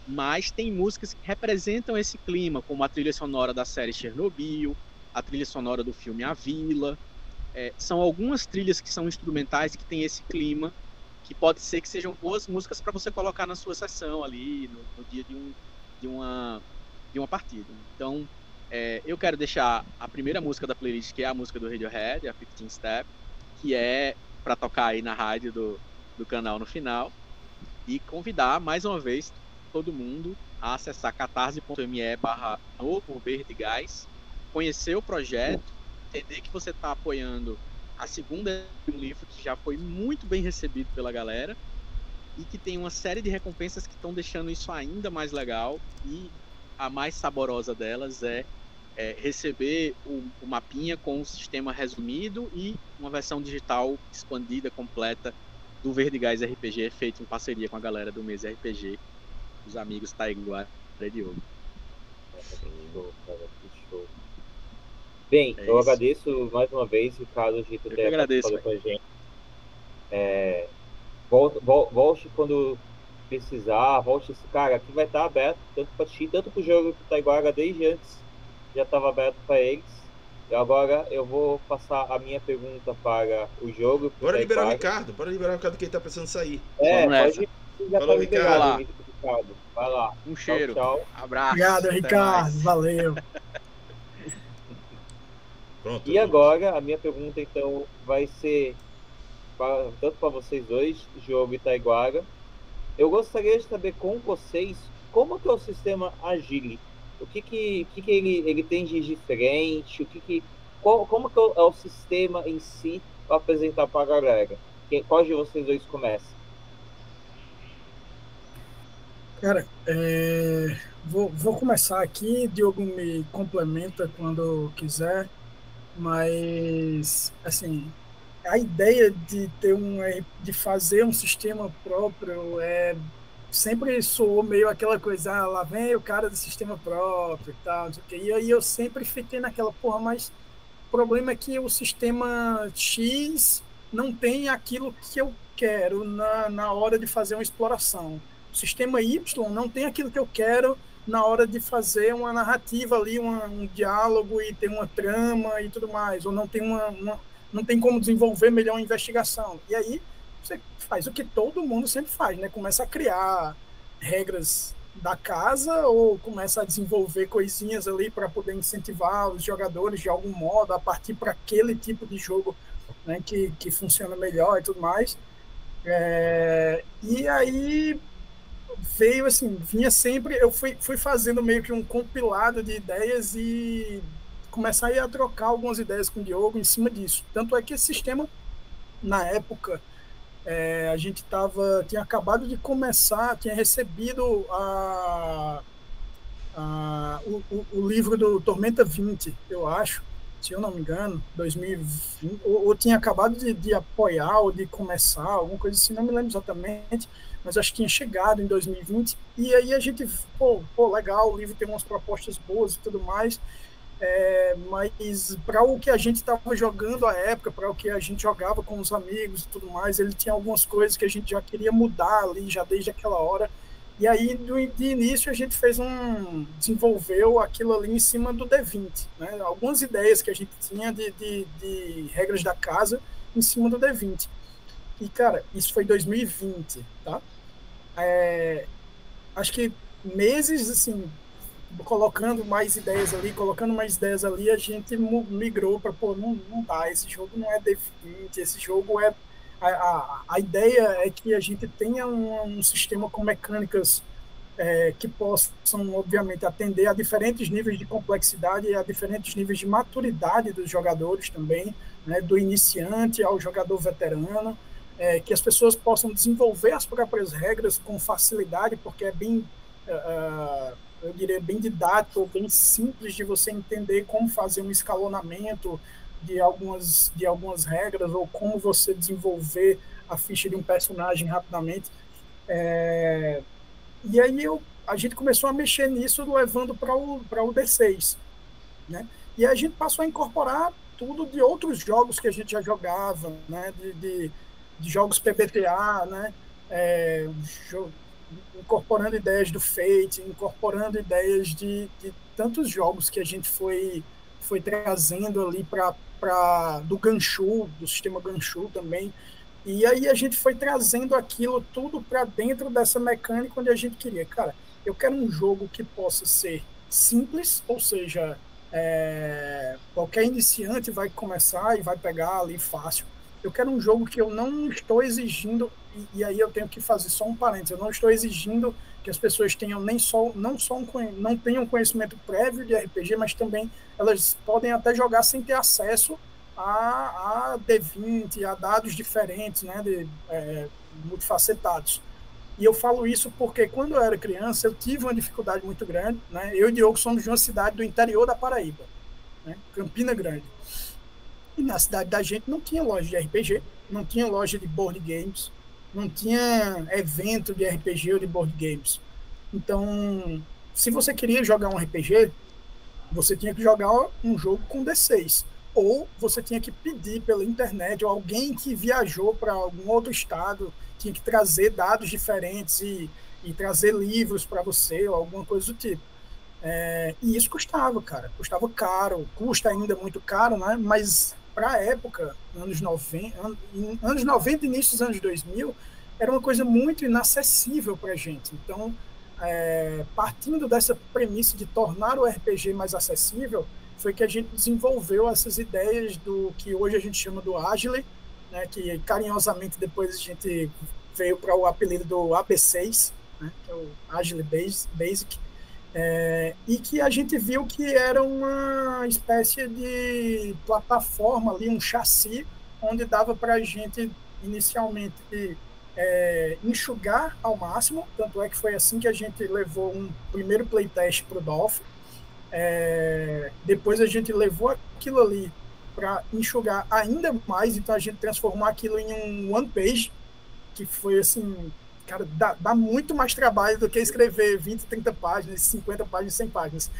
Mas tem músicas que representam esse clima, como a trilha sonora da série Chernobyl, a trilha sonora do filme A Vila. São algumas trilhas que são instrumentais, que tem esse clima, que pode ser que sejam boas músicas para você colocar na sua sessão ali, no dia de uma partida. Então, eu quero deixar a primeira música da playlist, que é a música do Radiohead, a 15 Step, que é para tocar aí na rádio do canal no final, e convidar mais uma vez todo mundo a acessar catarse.me/novoverdigás, conhecer o projeto, entender que você está apoiando a segunda de um livro que já foi muito bem recebido pela galera e que tem uma série de recompensas que estão deixando isso ainda mais legal, e a mais saborosa delas é receber o mapinha com o sistema resumido e uma versão digital expandida, completa, do Verdigás RPG, feito em parceria com a galera do Mesa RPG, os amigos Taiguara e Diogo. Show. Bem, eu agradeço mais uma vez, Ricardo, de ter participado com a gente. Volte quando precisar, cara, aqui vai estar aberto, tanto para ti, tanto para o jogo do Taiguara, desde antes já estava aberto para eles. E agora eu vou passar a minha pergunta para o jogo. Bora liberar o Ricardo, que ele tá precisando sair. Pode. Já falou, tá Ricardo. Ricardo. Vai lá. Um cheiro. Tchau. Abraço. Obrigado, Ricardo. Valeu. Pronto. E agora, a minha pergunta, então, vai ser tanto para vocês dois, Diogo e Taiguara. Eu gostaria de saber com vocês como que é o sistema Agile. O que ele tem de diferente? Como que é o sistema em si para apresentar para a galera? Qual de vocês dois começa? Cara, vou começar aqui, Diogo me complementa quando quiser, mas, assim, a ideia de de fazer um sistema próprio sempre soou meio aquela coisa, lá vem o cara do sistema próprio e tal, não sei o quê. E aí eu sempre fiquei naquela, mas o problema é que o sistema X não tem aquilo que eu quero na hora de fazer uma exploração. O sistema Y não tem aquilo que eu quero na hora de fazer uma narrativa ali, um diálogo e ter uma trama e tudo mais, ou não tem não tem como desenvolver melhor uma investigação. E aí você faz o que todo mundo sempre faz, né? Começa a criar regras da casa ou começa a desenvolver coisinhas ali para poder incentivar os jogadores de algum modo a partir para aquele tipo de jogo, né, que funciona melhor e tudo mais. E aí veio assim, vinha sempre, eu fui fazendo meio que um compilado de ideias e começar a trocar algumas ideias com o Diogo em cima disso. Tanto é que esse sistema, na época, A gente tinha acabado de começar, tinha recebido o livro do Tormenta 20, eu acho, se eu não me engano, 2020, ou tinha acabado de apoiar ou de começar, alguma coisa assim, não me lembro exatamente, mas acho que tinha chegado em 2020, e aí a gente, pô, legal, o livro tem umas propostas boas e tudo mais, mas para o que a gente estava jogando à época, para o que a gente jogava com os amigos e tudo mais, ele tinha algumas coisas que a gente já queria mudar ali, já desde aquela hora. E aí, de início, a gente desenvolveu aquilo ali em cima do D20, né? Algumas ideias que a gente tinha de regras da casa em cima do D20. E, cara, isso foi 2020, tá? Acho que meses, assim, colocando mais ideias ali, a gente migrou para, pô, não dá, esse jogo não é D20, esse jogo é... A ideia é que a gente tenha um sistema com mecânicas que possam, obviamente, atender a diferentes níveis de complexidade e a diferentes níveis de maturidade dos jogadores também, né, do iniciante ao jogador veterano, que as pessoas possam desenvolver as próprias regras com facilidade, porque é bem... eu diria, bem didático, bem simples de você entender como fazer um escalonamento de algumas regras ou como você desenvolver a ficha de um personagem rapidamente. E aí a gente começou a mexer nisso, levando para o D6, né? E a gente passou a incorporar tudo de outros jogos que a gente já jogava, né? De jogos PBTA, né? Incorporando ideias do Fate, incorporando ideias de tantos jogos que a gente foi trazendo ali do Ganchu, do sistema Ganchu também. E aí a gente foi trazendo aquilo tudo para dentro dessa mecânica onde a gente queria. Cara, eu quero um jogo que possa ser simples, ou seja, qualquer iniciante vai começar e vai pegar ali fácil. Eu quero um jogo que eu não estou exigindo, e aí eu tenho que fazer só um parênteses, eu não estou exigindo que as pessoas tenham não tenham conhecimento prévio de RPG, mas também elas podem até jogar sem ter acesso a D20, a dados diferentes, né, multifacetados. E eu falo isso porque quando eu era criança eu tive uma dificuldade muito grande, né? Eu e Diogo somos de uma cidade do interior da Paraíba, né, Campina Grande. E na cidade da gente não tinha loja de RPG, não tinha loja de board games, não tinha evento de RPG ou de board games. Então, se você queria jogar um RPG, você tinha que jogar um jogo com D6. Ou você tinha que pedir pela internet, ou alguém que viajou para algum outro estado tinha que trazer dados diferentes e trazer livros para você, ou alguma coisa do tipo. E isso custava, cara. Custava caro, custa ainda muito caro, né? Mas para a época, anos 90, início dos anos 2000, era uma coisa muito inacessível para a gente. Então, partindo dessa premissa de tornar o RPG mais acessível, foi que a gente desenvolveu essas ideias do que hoje a gente chama do Agile, né, que carinhosamente depois a gente veio para o apelido do AB6, né, que é o Agile Basic, e que a gente viu que era uma espécie de plataforma ali, um chassi, onde dava para a gente inicialmente enxugar ao máximo, tanto é que foi assim que a gente levou um primeiro playtest para o Dolphin. Depois a gente levou aquilo ali para enxugar ainda mais, então a gente transformou aquilo em um one page, que foi assim, cara, dá muito mais trabalho do que escrever 20, 30 páginas, 50 páginas, 100 páginas.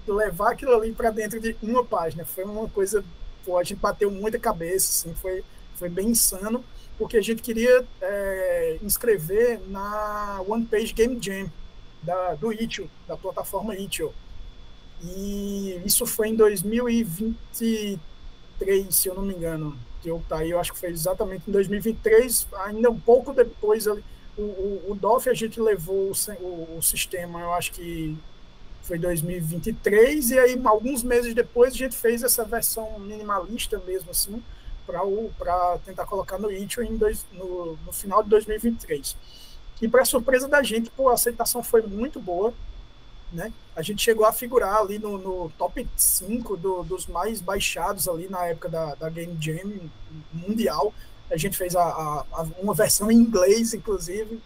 Levar aquilo ali para dentro de uma página foi uma coisa, pô, a gente bateu muita cabeça, assim, foi bem insano, porque a gente queria inscrever na One Page Game Jam do Itch.io, da plataforma Itch.io. E isso foi em 2023, se eu não me engano. Eu acho que foi exatamente em 2023, ainda um pouco depois. O Dolphin a gente levou o sistema, eu acho que foi 2023, e aí alguns meses depois a gente fez essa versão minimalista mesmo assim, para tentar colocar no Itch.io no final de 2023. E para surpresa da gente, pô, a aceitação foi muito boa, né? A gente chegou a figurar ali no top 5 dos mais baixados ali na época da Game Jam mundial. A gente fez uma versão em inglês, inclusive,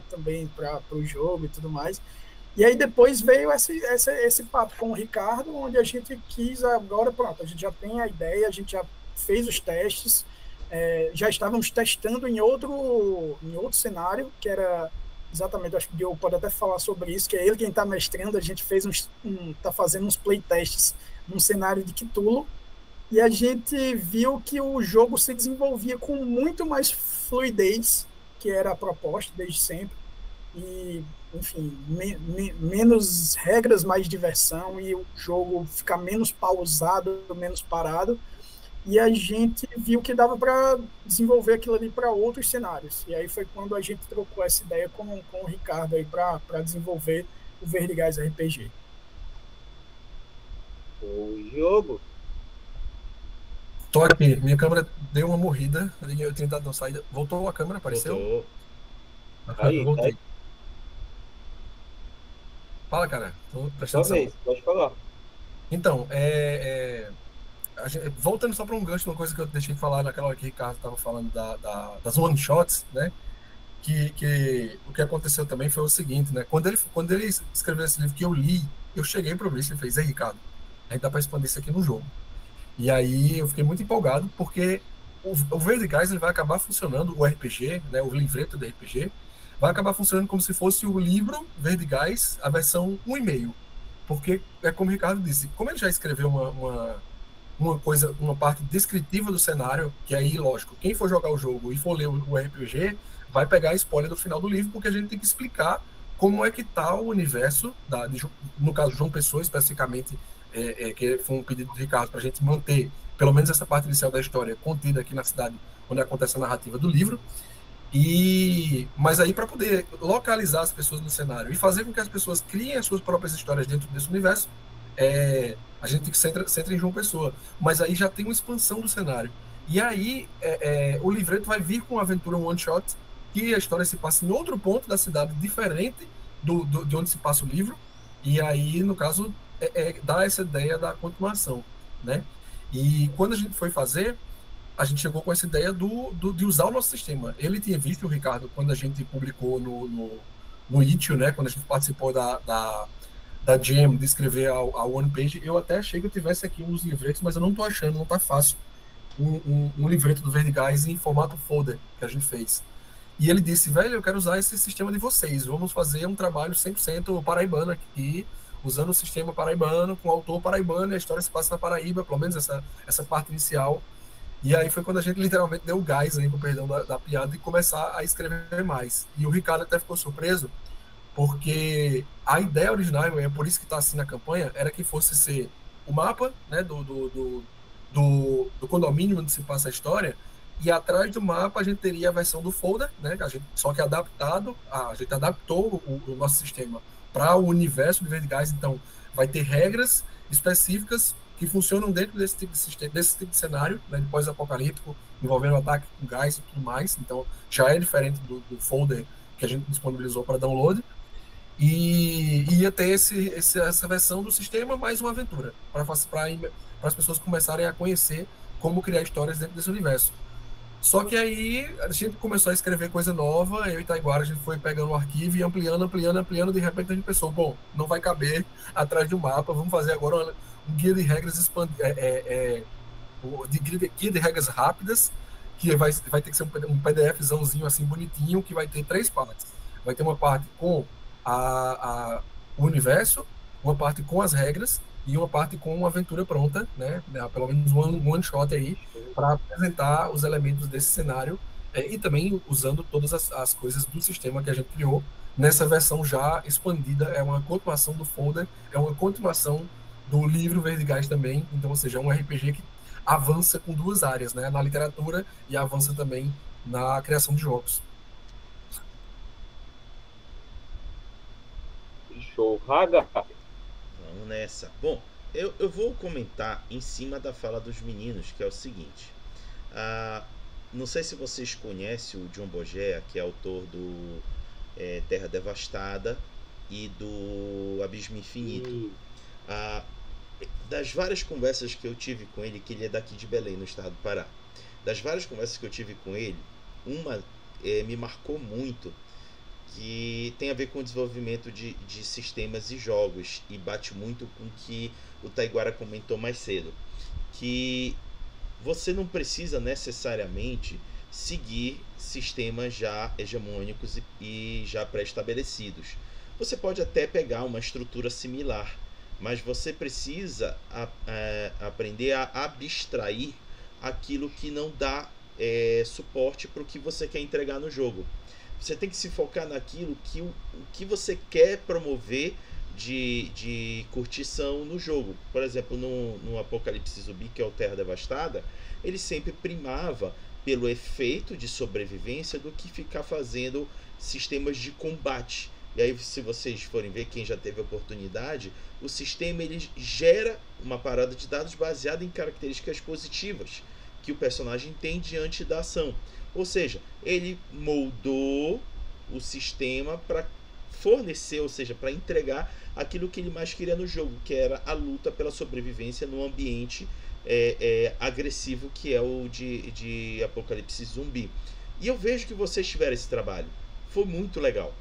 também para o jogo e tudo mais. E aí depois veio esse papo com o Ricardo, onde a gente quis agora, pronto, a gente já tem a ideia, a gente já fez os testes, já estávamos testando em outro cenário, que era exatamente, acho que o Diogo pode até falar sobre isso, que é ele quem está mestrando, a gente está fazendo uns playtests num cenário de Cthulhu, e a gente viu que o jogo se desenvolvia com muito mais fluidez, que era a proposta desde sempre, e, enfim, menos regras, mais diversão, e o jogo ficar menos pausado, menos parado, e a gente viu que dava para desenvolver aquilo ali para outros cenários. E aí foi quando a gente trocou essa ideia com o Ricardo aí para desenvolver o Verdigais RPG. O jogo. Tô aqui, minha câmera deu uma morrida, eu tinha dado uma saída. Voltou a câmera, apareceu? Voltou. Aí, voltei. aí. Fala, cara, tô prestando Sua vez, atenção. pode falar. Então, voltando só para um gancho, uma coisa que eu deixei de falar naquela hora que o Ricardo estava falando das one-shots, né? Que o que aconteceu também foi o seguinte, né? Quando ele escreveu esse livro que eu li, eu cheguei para o Brice e fez: "Ei, Ricardo, a gente dá para expandir isso aqui no jogo." E aí eu fiquei muito empolgado, porque o Verdigais ele vai acabar funcionando, o RPG, né, o livreto do RPG, vai acabar funcionando como se fosse o livro Verdigais, a versão 1,5. Porque, é como o Ricardo disse, como ele já escreveu uma parte descritiva do cenário, que aí, lógico, quem for jogar o jogo e for ler o RPG, vai pegar a spoiler do final do livro, porque a gente tem que explicar como é que está o universo, no caso, João Pessoa, especificamente, que foi um pedido do Ricardo para a gente manter, pelo menos essa parte inicial da história, contida aqui na cidade onde acontece a narrativa do livro, mas aí para poder localizar as pessoas no cenário e fazer com que as pessoas criem as suas próprias histórias dentro desse universo, a gente tem que centra em João Pessoa, mas aí já tem uma expansão do cenário. E aí o livreto vai vir com uma aventura one shot, que a história se passa em outro ponto da cidade, diferente de onde se passa o livro, e aí, no caso, dá essa ideia da continuação, né? E quando a gente foi fazer, a gente chegou com essa ideia de usar o nosso sistema. Ele tinha visto, o Ricardo, quando a gente publicou no Itch.io, né? Quando a gente participou da Jam, de escrever a One Page, eu até achei que eu tivesse aqui uns livretos, mas eu não tô achando, não tá fácil. Um livreto do Verdigais em formato folder que a gente fez. E ele disse: "Velho, eu quero usar esse sistema de vocês, vamos fazer um trabalho 100% paraibano aqui, usando o sistema paraibano, com o autor paraibano, e a história se passa na Paraíba, pelo menos essa parte inicial." E aí foi quando a gente literalmente deu gás aí, com perdão da piada, e começar a escrever mais. E o Ricardo até ficou surpreso, porque a ideia original, é por isso que está assim na campanha, era que fosse ser o mapa, né, do condomínio onde se passa a história, e atrás do mapa a gente teria a versão do folder, né, só que a gente adaptou o nosso sistema para o universo de Verdigais, então vai ter regras específicas que funcionam dentro desse tipo de cenário, né, de pós-apocalíptico, envolvendo ataque com gás e tudo mais, então já é diferente do folder que a gente disponibilizou para download, e ia ter essa versão do sistema mais uma aventura, para as pessoas começarem a conhecer como criar histórias dentro desse universo. Só que aí a gente começou a escrever coisa nova, eu e Taiguara, a gente foi pegando o arquivo e ampliando, de repente a gente pensou: bom, não vai caber atrás do mapa, vamos fazer agora um guia de regras guia de regras rápidas, que vai ter que ser um PDFzãozinho assim bonitinho, que vai ter 3 partes. Vai ter uma parte com o universo, uma parte com as regras e uma parte com uma aventura pronta, né? Pelo menos um one shot aí, para apresentar os elementos desse cenário, e também usando todas as coisas do sistema que a gente criou nessa versão já expandida. É uma continuação do folder, é uma continuação do livro Verdigais também, então, ou seja, é um RPG que avança com 2 áreas, né? Na literatura e avança também na criação de jogos. Show, Raga. Vamos nessa. Bom, eu vou comentar em cima da fala dos meninos, que é o seguinte. Não sei se vocês conhecem o John Bogea, que é autor do Terra Devastada e do Abismo Infinito. Das várias conversas que eu tive com ele, que ele é daqui de Belém, no estado do Pará, das várias conversas que eu tive com ele, uma me marcou muito, que tem a ver com o desenvolvimento de sistemas e jogos, e bate muito com o que o Taiguara comentou mais cedo, que você não precisa necessariamente seguir sistemas já hegemônicos e já pré-estabelecidos. Você pode até pegar uma estrutura similar, mas você precisa aprender a abstrair aquilo que não dá suporte para o que você quer entregar no jogo. Você tem que se focar naquilo que o que você quer promover de curtição no jogo. Por exemplo, no Apocalipse Zumbi, que é o Terra Devastada, ele sempre primava pelo efeito de sobrevivência do que ficar fazendo sistemas de combate. E aí, se vocês forem ver, quem já teve oportunidade, o sistema ele gera uma parada de dados baseada em características positivas que o personagem tem diante da ação. Ou seja, ele moldou o sistema para fornecer, ou seja, para entregar aquilo que ele mais queria no jogo, que era a luta pela sobrevivência num ambiente agressivo, que é o de Apocalipse Zumbi. E eu vejo que vocês tiveram esse trabalho. Foi muito legal.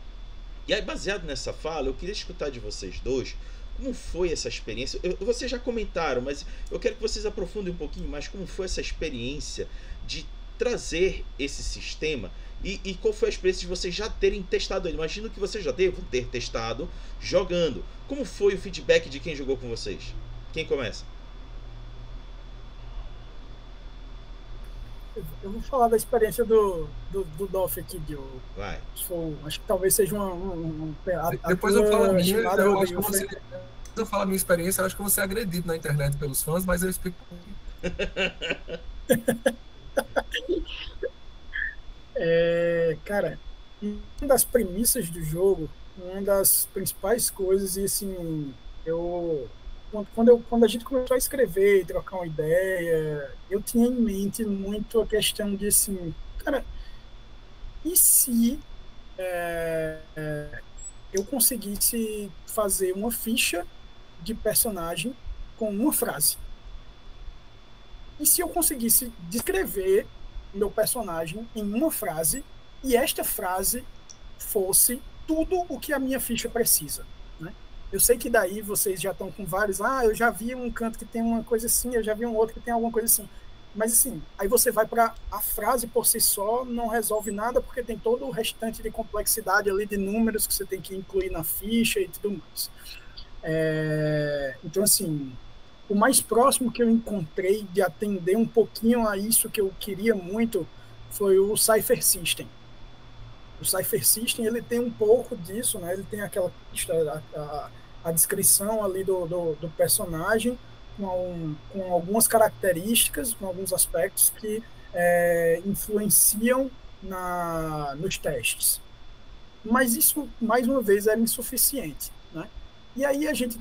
E aí, baseado nessa fala, eu queria escutar de vocês dois como foi essa experiência. Vocês já comentaram, mas eu quero que vocês aprofundem um pouquinho mais como foi essa experiência de trazer esse sistema e qual foi a experiência de vocês já terem testado ele. Imagino que vocês já devam ter testado jogando. Como foi o feedback de quem jogou com vocês? Quem começa? Eu vou falar da experiência do Dolph aqui, Diogo. Vai. Acho que talvez seja depois eu falo a minha, eu acho que você... Eu falo a minha experiência, eu acho que eu vou ser agredido na internet pelos fãs, mas eu explico. Cara, uma das premissas do jogo, uma das principais coisas, e assim, quando a gente começou a escrever e trocar uma ideia, eu tinha em mente muito a questão de assim, cara, e se eu conseguisse fazer uma ficha de personagem com uma frase? E se eu conseguisse descrever meu personagem em uma frase e esta frase fosse tudo o que a minha ficha precisa, né? Eu sei que daí vocês já estão com vários, eu já vi um canto que tem uma coisa assim, eu já vi um outro que tem alguma coisa assim. Mas assim, aí você vai para a frase por si só, não resolve nada, porque tem todo o restante de complexidade ali de números que você tem que incluir na ficha e tudo mais. Então assim, o mais próximo que eu encontrei de atender um pouquinho a isso que eu queria muito foi o Cypher System. O Cypher System, ele tem um pouco disso, né? Ele tem aquela a descrição ali do personagem com algumas características, com alguns aspectos que influenciam nos testes. Mas isso, mais uma vez, era insuficiente, né? E aí a gente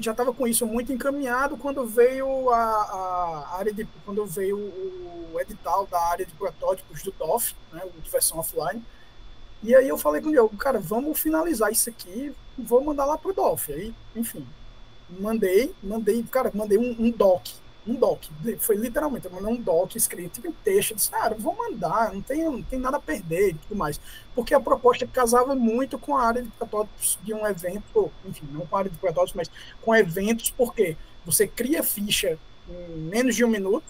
já estava com isso muito encaminhado quando veio quando veio o edital da área de protótipos do DOF, né, de versão offline. E aí eu falei com o Diogo, cara, vamos finalizar isso aqui, vou mandar lá pro DOF. Aí, enfim, mandei um doc. Foi literalmente, eu mandei um doc escrito em texto, disse, cara, vou mandar, não tem nada a perder e tudo mais. Porque a proposta casava muito com a área de protótipos de um evento, enfim, não com a área de protótipos, mas com eventos, porque você cria ficha em menos de 1 minuto,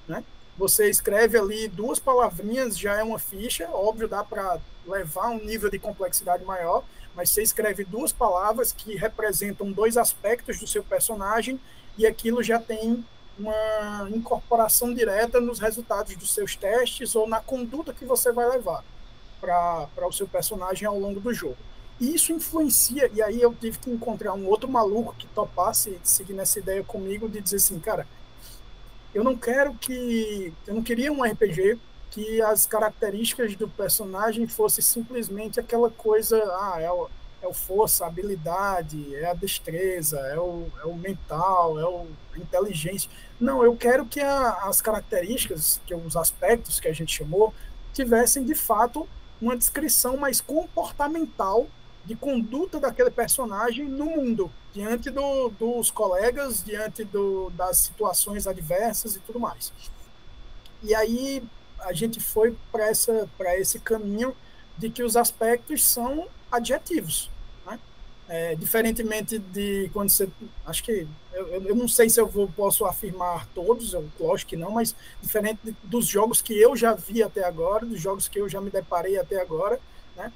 né? Você escreve ali 2 palavrinhas, já é uma ficha, óbvio, dá para levar um nível de complexidade maior, mas você escreve 2 palavras que representam 2 aspectos do seu personagem e aquilo já tem uma incorporação direta nos resultados dos seus testes ou na conduta que você vai levar para o seu personagem ao longo do jogo. E isso influencia, e aí eu tive que encontrar um outro maluco que topasse seguir nessa ideia comigo de dizer assim, cara, eu não queria um RPG que as características do personagem fosse simplesmente aquela coisa, é o força, a habilidade, é a destreza, é o mental, é a inteligência. Não, eu quero que as características, os aspectos que a gente chamou, tivessem de fato uma descrição mais comportamental de conduta daquele personagem no mundo, diante dos colegas, diante das situações adversas e tudo mais. E aí a gente foi para esse caminho de que os aspectos são adjetivos, né? Diferentemente de quando você... Acho que... Eu não sei se posso afirmar todos, lógico que não, mas diferente dos jogos que eu já vi até agora, dos jogos que eu já me deparei até agora, né?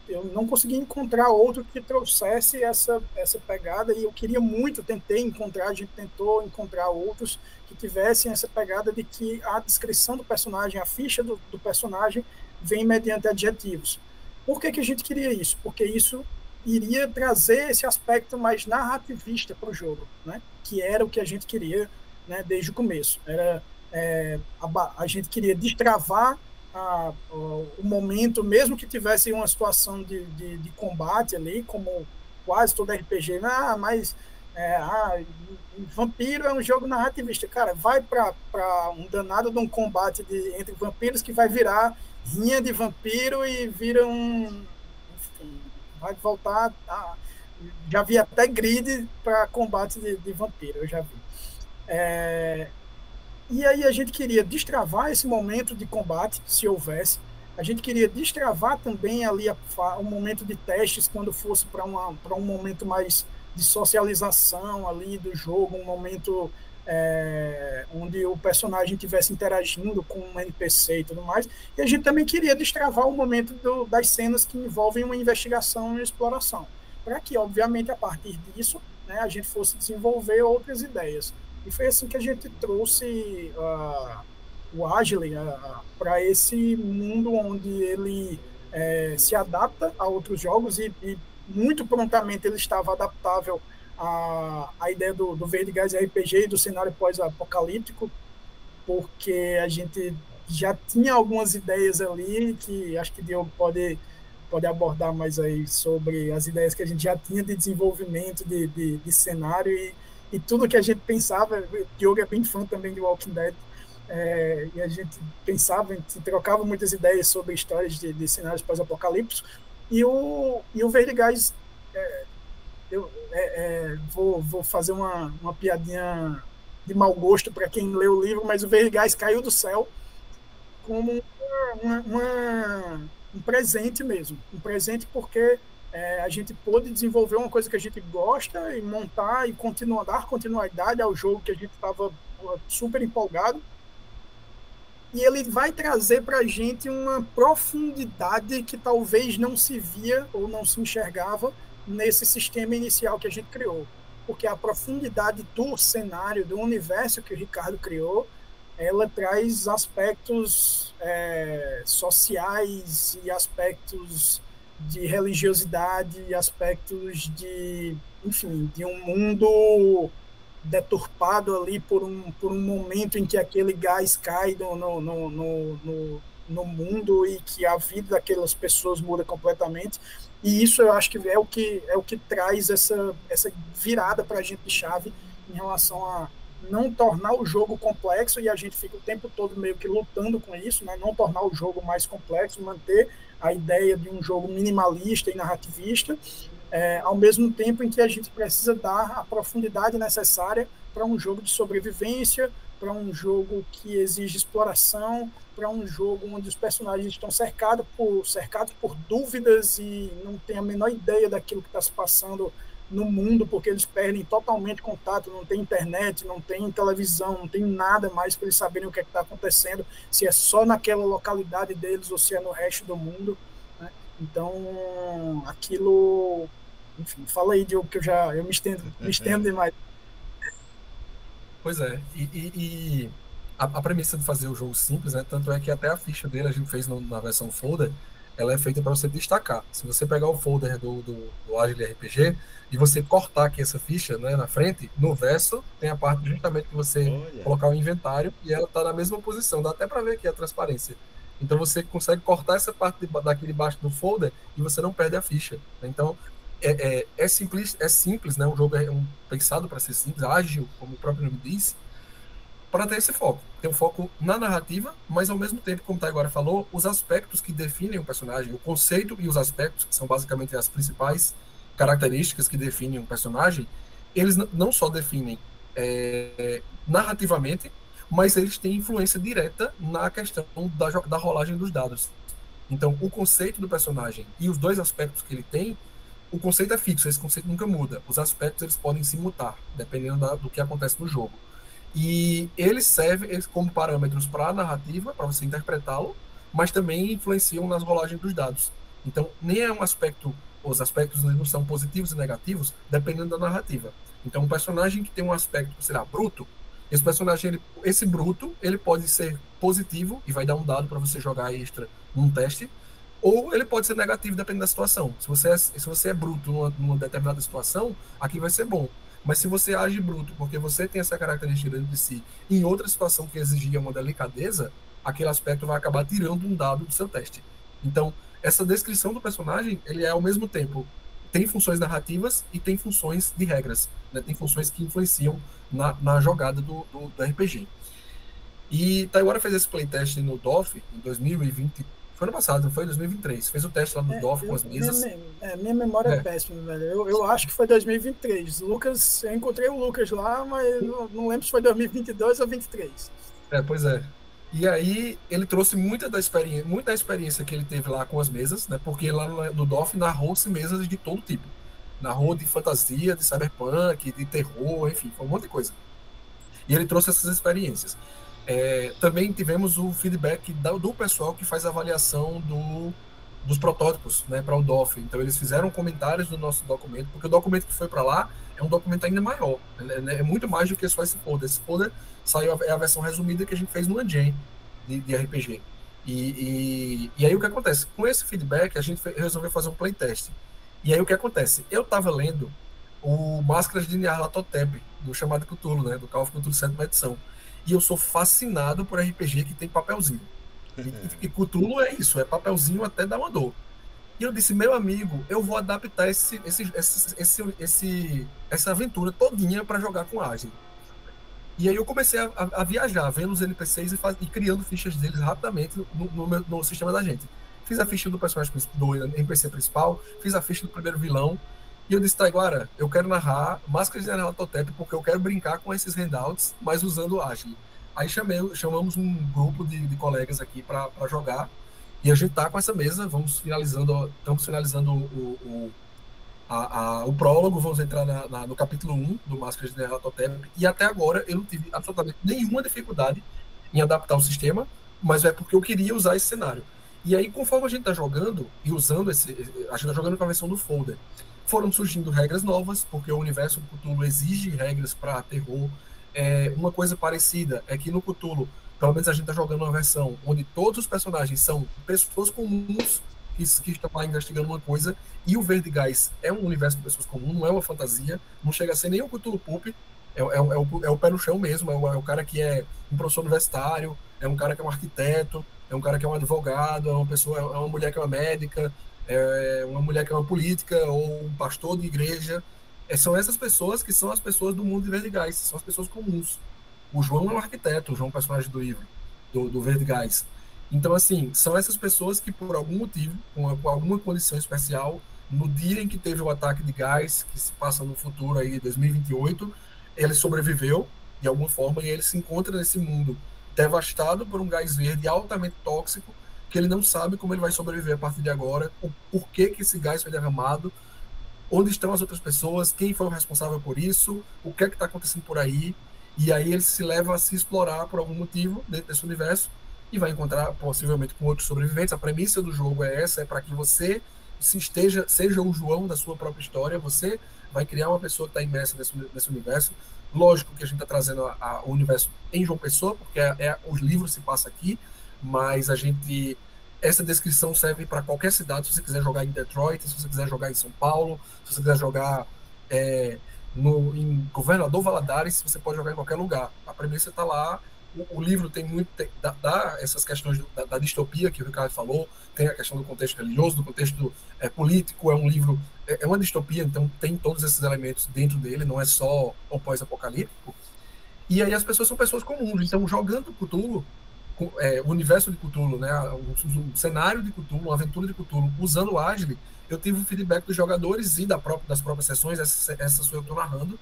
Eu não consegui encontrar outro que trouxesse essa pegada, e eu queria muito, a gente tentou encontrar outros que tivessem essa pegada de que a descrição do personagem, a ficha do personagem vem mediante adjetivos. Por que a gente queria isso? Porque isso iria trazer esse aspecto mais narrativista para o jogo, né? Que era o que a gente queria, né, desde o começo. A gente queria destravar o momento, mesmo que tivesse uma situação de combate ali, como quase todo RPG, mas Vampiro é um jogo narrativista. Cara, vai para um danado de um combate entre vampiros que vai virar rinha de vampiro e vira enfim, vai voltar já vi até grid para combate de vampiro, eu já vi. E aí a gente queria destravar esse momento de combate, se houvesse. A gente queria destravar também ali o momento de testes, quando fosse para um momento mais de socialização ali do jogo, um momento onde o personagem estivesse interagindo com um NPC e tudo mais. E a gente também queria destravar o momento das cenas que envolvem uma investigação e exploração, para que, obviamente, a partir disso, né, a gente fosse desenvolver outras ideias. E foi assim que a gente trouxe o Agile para esse mundo onde ele se adapta a outros jogos e muito prontamente ele estava adaptável à ideia do Verde Gás RPG e do cenário pós-apocalíptico, porque a gente já tinha algumas ideias ali que acho que o Diogo pode abordar mais aí sobre as ideias que a gente já tinha de desenvolvimento de cenário e tudo que a gente pensava. O Diogo é bem fã também de Walking Dead, e a gente pensava, a gente trocava muitas ideias sobre histórias de cenários pós-apocalípticos, e o Verde Gás, vou fazer uma piadinha de mau gosto para quem lê o livro, mas o Verde Gás caiu do céu como um presente mesmo, um presente porque a gente pôde desenvolver uma coisa que a gente gosta e montar e dar continuidade ao jogo que a gente estava super empolgado. E ele vai trazer para a gente uma profundidade que talvez não se via ou não se enxergava nesse sistema inicial que a gente criou. Porque a profundidade do cenário, do universo que o Ricardo criou, ela traz aspectos sociais e aspectos de religiosidade, aspectos enfim, de um mundo deturpado ali por um momento em que aquele gás cai no mundo e que a vida daquelas pessoas muda completamente. E isso eu acho que é o que traz essa virada para a gente de chave em relação a não tornar o jogo complexo, e a gente fica o tempo todo meio que lutando com isso, né? Não tornar o jogo mais complexo, manter a ideia de um jogo minimalista e narrativista, ao mesmo tempo em que a gente precisa dar a profundidade necessária para um jogo de sobrevivência, para um jogo que exige exploração, para um jogo onde os personagens estão cercados por dúvidas e não têm a menor ideia daquilo que está se passando no mundo, porque eles perdem totalmente contato, não tem internet, não tem televisão, não tem nada mais para eles saberem o que está acontecendo, se é só naquela localidade deles ou se é no resto do mundo, né? Então, aquilo... Enfim, fala aí, Diogo, que eu me estendo demais. Pois é, e a premissa de fazer o jogo simples, né? Tanto é que até a ficha dele a gente fez na versão folder, ela é feita para você destacar. Se você pegar o folder do Agile RPG e você cortar aqui essa ficha, né, na frente, no verso tem a parte justamente que você colocar o inventário e ela está na mesma posição. Dá até para ver aqui a transparência. Então você consegue cortar essa parte daqui debaixo do folder e você não perde a ficha. Então é simples, né? O jogo é pensado para ser simples, ágil, como o próprio nome diz, para ter esse foco. Tem um foco na narrativa, mas ao mesmo tempo, como o Taiguara falou, os aspectos que definem o personagem, o conceito e os aspectos, que são basicamente as principais características que definem um personagem, eles não só definem narrativamente, mas eles têm influência direta na questão da rolagem dos dados. Então, o conceito do personagem e os dois aspectos que ele tem, o conceito é fixo, esse conceito nunca muda. Os aspectos eles podem se mutar, dependendo do que acontece no jogo. E eles servem como parâmetros para a narrativa, para você interpretá-lo, mas também influenciam nas rolagens dos dados. Então, nem é um aspecto, os aspectos não são positivos e negativos, dependendo da narrativa. Então, um personagem que tem um aspecto, sei lá, bruto, esse personagem, esse bruto, ele pode ser positivo e vai dar um dado para você jogar extra num teste, ou ele pode ser negativo, dependendo da situação. Se você é bruto numa determinada situação, aqui vai ser bom. Mas se você age bruto porque você tem essa característica dentro de si, em outra situação que exigia uma delicadeza, aquele aspecto vai acabar tirando um dado do seu teste. Então, essa descrição do personagem, ele é ao mesmo tempo, tem funções narrativas e tem funções de regras, né? Tem funções que influenciam na jogada do RPG. E Taiwara fez esse playtest no DOF em 2020, foi ano passado, não foi? 2023. Fez o teste lá no DOF com as mesas. Minha memória é péssima, velho. Eu acho que foi 2023. Lucas, eu encontrei o Lucas lá, mas não lembro se foi 2022 ou 2023. Pois é. E aí ele trouxe muita da experiência que ele teve lá com as mesas, né? Porque lá no DOF narrou-se mesas de todo tipo. Narrou de fantasia, de cyberpunk, de terror, enfim, foi um monte de coisa. E ele trouxe essas experiências. Também tivemos o feedback do pessoal que faz a avaliação dos protótipos, né, para o DOF. Então eles fizeram comentários do nosso documento, porque o documento que foi para lá é um documento ainda maior, né, é muito mais do que só esse folder. Esse folder saiu, é a versão resumida que a gente fez no Engine de RPG. E aí o que acontece? Com esse feedback a gente resolveu fazer um playtest. E aí o que acontece? Eu estava lendo o Máscaras de Nyarlathotep, do Chamado Cthulhu, né, do Call of Cthulhu 7ª edição. E eu sou fascinado por RPG que tem papelzinho. E Cthulhu é isso, é papelzinho até dar uma dor. E eu disse, meu amigo, eu vou adaptar essa aventura todinha para jogar com Agile. E aí eu comecei a viajar, vendo os NPCs e criando fichas deles rapidamente no sistema da gente. Fiz a ficha do personagem do NPC principal, fiz a ficha do primeiro vilão, e eu disse, Taiguara, eu quero narrar Máscaras de Nyarlathotep porque eu quero brincar com esses handouts, mas usando o Agile. Aí chamamos um grupo de colegas aqui para jogar, e a gente tá com essa mesa, estamos finalizando o prólogo, vamos entrar no capítulo 1 do Máscaras de Nyarlathotep, e até agora eu não tive absolutamente nenhuma dificuldade em adaptar o sistema, mas é porque eu queria usar esse cenário. E aí, conforme a gente tá jogando, e usando a gente tá jogando com a versão do folder, foram surgindo regras novas, porque o universo do Cthulhu exige regras para terror. Uma coisa parecida é que no Cthulhu, pelo menos a gente está jogando uma versão onde todos os personagens são pessoas comuns que estão lá investigando uma coisa, e o Verdigais é um universo de pessoas comuns, não é uma fantasia, não chega a ser nem o Cthulhu Pulp, é o pé no chão mesmo, é o cara que é um professor universitário, é um cara que é um arquiteto, é um cara que é um advogado, é uma mulher que é uma médica, uma mulher que é uma política, ou um pastor de igreja. São essas pessoas que são as pessoas do mundo de Verdigais, são as pessoas comuns. O João é um arquiteto, o João é um personagem do livro, do Verdigais. Então, assim, são essas pessoas que, por algum motivo, com alguma condição especial, no dia em que teve o ataque de gás, que se passa no futuro aí, 2028, ele sobreviveu, de alguma forma, e ele se encontra nesse mundo devastado por um gás verde altamente tóxico, que ele não sabe como ele vai sobreviver a partir de agora, o porquê que esse gás foi derramado, onde estão as outras pessoas, quem foi o responsável por isso, o que é que está acontecendo por aí, e aí ele se leva a se explorar por algum motivo dentro desse universo e vai encontrar possivelmente com outros sobreviventes. A premissa do jogo é essa, é para que você seja o João da sua própria história, você vai criar uma pessoa que está imersa nesse universo. Lógico que a gente está trazendo o universo em João Pessoa, porque os livros se passam aqui, mas essa descrição serve para qualquer cidade, se você quiser jogar em Detroit, se você quiser jogar em São Paulo, se você quiser jogar em Governador Valadares, você pode jogar em qualquer lugar. A premissa está lá, o livro tem muito, dá essas questões da distopia que o Ricardo falou, tem a questão do contexto religioso, do contexto político, é um livro, é uma distopia, então tem todos esses elementos dentro dele, não é só o pós-apocalíptico. E aí as pessoas são pessoas comuns, então jogando Cthulhu, o universo de Cthulhu, né, o cenário de Cthulhu, uma aventura de Cthulhu, usando o Agile, eu tive o feedback dos jogadores e das próprias sessões, essa sou eu que estou narrando,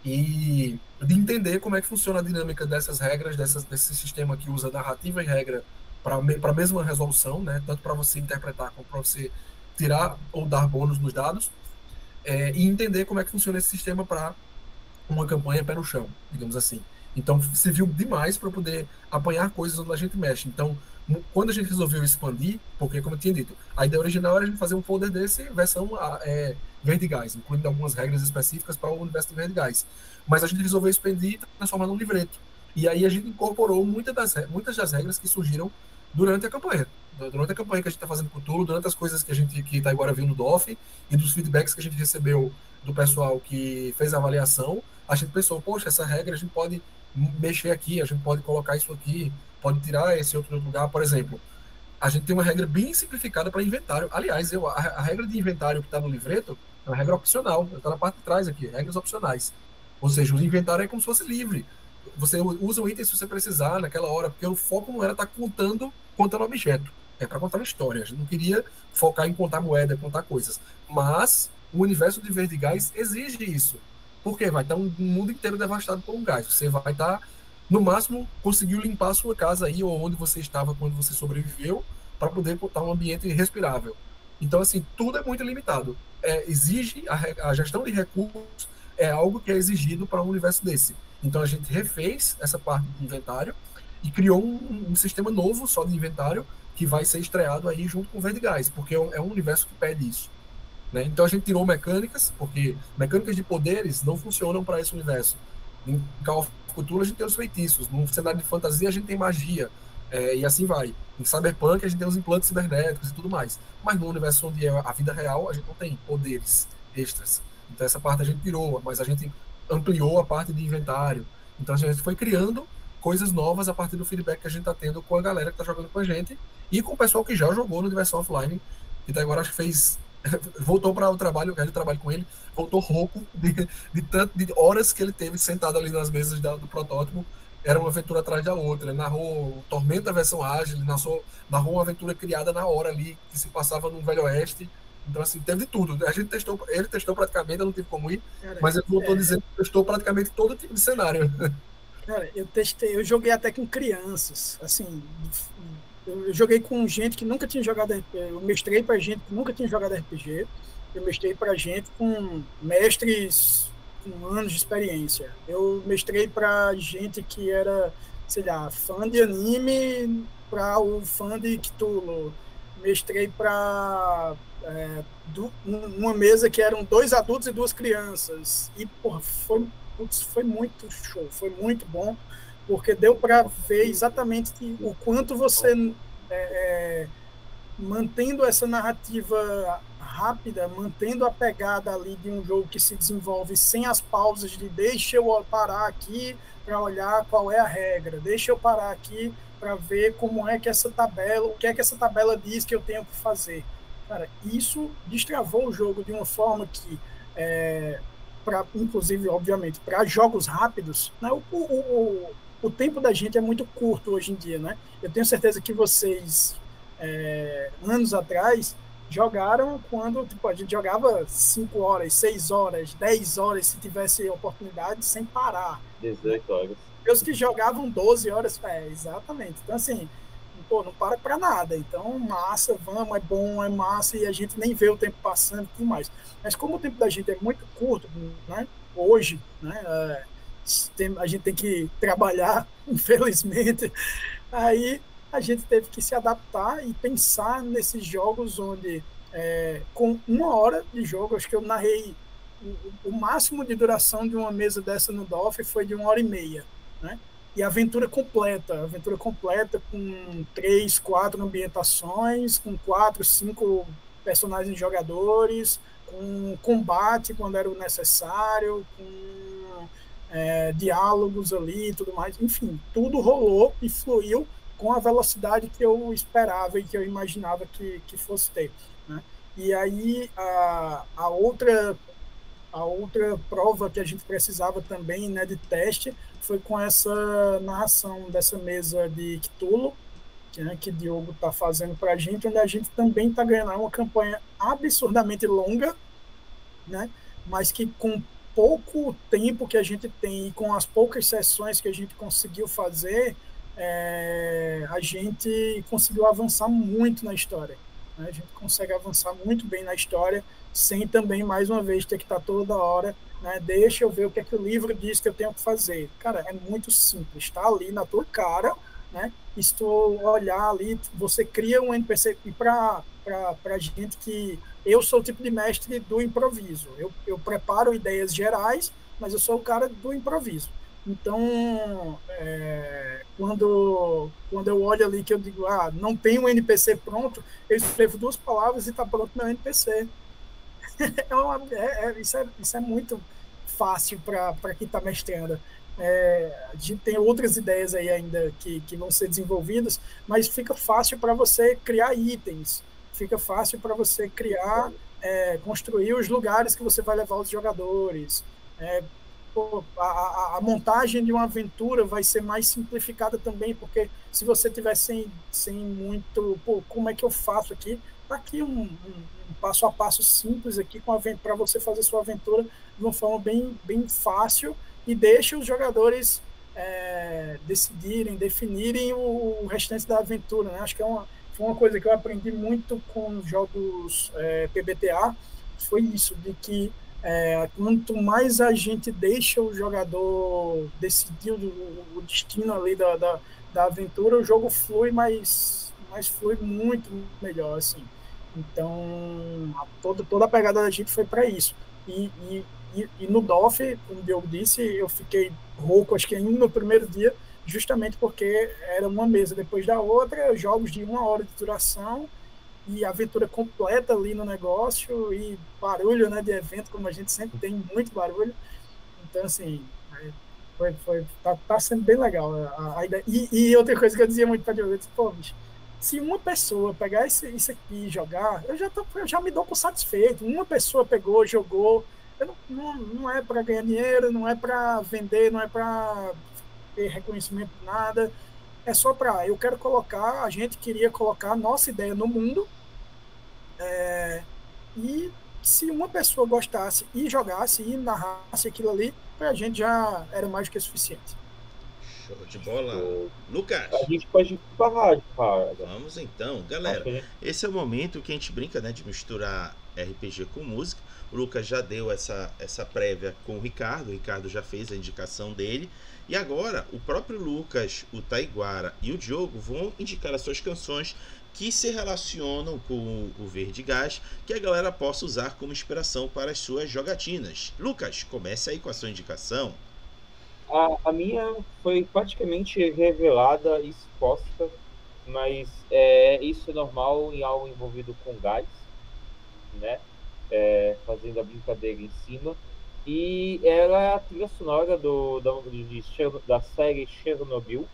e de entender como é que funciona a dinâmica dessas regras, desse sistema que usa narrativa e regra para a mesma resolução, né? Tanto para você interpretar como para você tirar ou dar bônus nos dados, e entender como é que funciona esse sistema para uma campanha pé no chão, digamos assim. Então, serviu demais para poder apanhar coisas onde a gente mexe. Então, quando a gente resolveu expandir, porque, como eu tinha dito, a ideia original era a gente fazer um folder desse versão Verdigais, incluindo algumas regras específicas para o universo de Verdigais. Mas a gente resolveu expandir e transformar num livreto. E aí a gente incorporou muitas das regras que surgiram durante a campanha. Durante a campanha que a gente está fazendo com o Cthulhu, durante as coisas que a gente que está agora vindo do DOF e dos feedbacks que a gente recebeu do pessoal que fez a avaliação, a gente pensou, poxa, essa regra a gente pode mexer aqui, a gente pode colocar isso aqui, pode tirar esse outro lugar. Por exemplo, a gente tem uma regra bem simplificada para inventário. Aliás, a regra de inventário que está no livreto é uma regra opcional, está na parte de trás aqui, regras opcionais. Ou seja, o inventário é como se fosse livre. Você usa o item se você precisar naquela hora, porque o foco não era estar contando objeto, é para contar uma história. A gente não queria focar em contar moeda, contar coisas. Mas o universo de Verdigais exige isso. Porque vai estar um mundo inteiro devastado por um gás. Você vai estar, no máximo, conseguiu limpar a sua casa aí, ou onde você estava quando você sobreviveu, para poder botar um ambiente respirável. Então, assim, tudo é muito limitado. Exige a gestão de recursos, é algo que é exigido para um universo desse. Então, a gente refez essa parte de inventário e criou um sistema novo só de inventário que vai ser estreado aí junto com o Verdigais, porque é um universo que pede isso. Né? Então a gente tirou mecânicas, porque mecânicas de poderes não funcionam para esse universo. Em Call of Cthulhu a gente tem os feitiços, no cenário de fantasia a gente tem magia, e assim vai. Em Cyberpunk a gente tem os implantes cibernéticos e tudo mais. Mas no universo onde é a vida real, a gente não tem poderes extras. Então essa parte a gente tirou, mas a gente ampliou a parte de inventário. Então a gente foi criando coisas novas a partir do feedback que a gente está tendo com a galera que está jogando com a gente e com o pessoal que já jogou no universo offline, que até agora acho que voltou para o trabalho, eu trabalho com ele, voltou rouco de horas que ele teve sentado ali nas mesas do protótipo. Era uma aventura atrás da outra. Ele narrou Tormenta versão ágil, ele narrou uma aventura criada na hora ali, que se passava no Velho Oeste. Então, assim, teve de tudo. Ele testou praticamente, eu não tive como ir, mas ele voltou dizendo que testou praticamente todo tipo de cenário. Cara, eu joguei até com crianças, assim, eu joguei com gente que nunca tinha jogado RPG, eu mestrei pra gente que nunca tinha jogado RPG, eu mestrei pra gente com mestres com anos de experiência, eu mestrei pra gente que era, sei lá, fã de anime, pra o fã de Cthulhu, mestrei pra uma mesa que eram 2 adultos e 2 crianças, e porra, foi muito show, foi muito bom, porque deu para ver exatamente o quanto você, mantendo essa narrativa rápida, mantendo a pegada ali de um jogo que se desenvolve sem as pausas de deixa eu parar aqui para olhar qual é a regra, deixa eu parar aqui para ver como é que essa tabela, o que é que essa tabela diz que eu tenho que fazer. Cara, isso destravou o jogo de uma forma que, inclusive, obviamente, para jogos rápidos, né, o tempo da gente é muito curto hoje em dia, né? Eu tenho certeza que vocês, anos atrás, jogaram quando a gente jogava 5 horas, 6 horas, 10 horas, se tivesse oportunidade, sem parar. 18 horas. Os que jogavam 12 horas, exatamente. Então, assim, não para nada. Então, massa, vamos, é bom, é massa, e a gente nem vê o tempo passando e tudo mais. Mas como o tempo da gente é muito curto, né? Hoje, né? A gente tem que trabalhar, infelizmente, aí a gente teve que se adaptar e pensar nesses jogos onde, com 1 hora de jogo, acho que eu narrei o máximo de duração de uma mesa dessa no DOF foi de 1h30, né? E aventura completa com 3, 4 ambientações, com 4, 5 personagens jogadores, com combate quando era o necessário, com diálogos ali e tudo mais, enfim, tudo rolou e fluiu com a velocidade que eu esperava e que eu imaginava que fosse ter, né? E aí a outra prova que a gente precisava também, né, de teste foi com essa narração dessa mesa de Cthulhu, que Diogo está fazendo para a gente, onde a gente também está ganhando uma campanha absurdamente longa, né, mas que com pouco tempo que a gente tem e com as poucas sessões que a gente conseguiu fazer, a gente conseguiu avançar muito na história, né? A gente consegue avançar muito bem na história, sem também, mais uma vez, ter que estar toda hora, né? Deixa eu ver o que é que o livro diz que eu tenho que fazer. Cara, é muito simples, está ali na tua cara, né? Se tu olhar ali, você cria um NPC, e para gente que... Eu sou o tipo de mestre do improviso. Eu preparo ideias gerais, mas eu sou o cara do improviso. Então, quando eu olho ali que eu digo, não tem um NPC pronto, eu escrevo 2 palavras e está pronto meu NPC. Isso é muito fácil para quem está mestrando. A gente tem outras ideias aí ainda que vão ser desenvolvidas, mas fica fácil para você criar itens, fica fácil para você criar, construir os lugares que você vai levar os jogadores. A montagem de uma aventura vai ser mais simplificada também, porque se você tiver sem muito, como é que eu faço aqui? Tá aqui um passo a passo simples aqui para você fazer sua aventura de uma forma bem fácil, e deixa os jogadores definirem o restante da aventura, né? Acho que foi uma coisa que eu aprendi muito com os jogos PBTA, foi isso, de que quanto mais a gente deixa o jogador decidir o destino ali da aventura, o jogo flui flui muito melhor, assim. Então, toda a pegada da gente foi para isso. E no DOF, como o Diogo disse, eu fiquei rouco, acho que ainda no primeiro dia, justamente porque era uma mesa depois da outra, jogos de 1 hora de duração, e aventura completa ali no negócio, e barulho, né, de evento, como a gente sempre tem, muito barulho. Então, assim, tá sendo bem legal a ideia. E outra coisa que eu dizia muito para o Diogo, eu disse, bicho, se uma pessoa pegar isso aqui e jogar, eu já me dou por satisfeito. Uma pessoa pegou, jogou. Não é para ganhar dinheiro, não é para vender, não é para ter reconhecimento, nada. É só a gente queria colocar a nossa ideia no mundo. E se uma pessoa gostasse e jogasse e narrasse aquilo ali, para a gente já era mais do que suficiente. Show de bola. Lucas. A gente pode ir para a rádio, cara. Vamos então. Galera, esse é o momento que a gente brinca, né, de misturar RPG com música. O Lucas já deu essa prévia com o Ricardo já fez a indicação dele. E agora, o próprio Lucas, o Taiguara e o Diogo vão indicar as suas canções que se relacionam com o Verde Gás, que a galera possa usar como inspiração para as suas jogatinas. Lucas, comece aí com a sua indicação. A minha foi praticamente revelada e exposta, mas isso é normal em algo envolvido com gás, né? Fazendo a brincadeira em cima. E ela é a trilha sonora da série Chernobyl.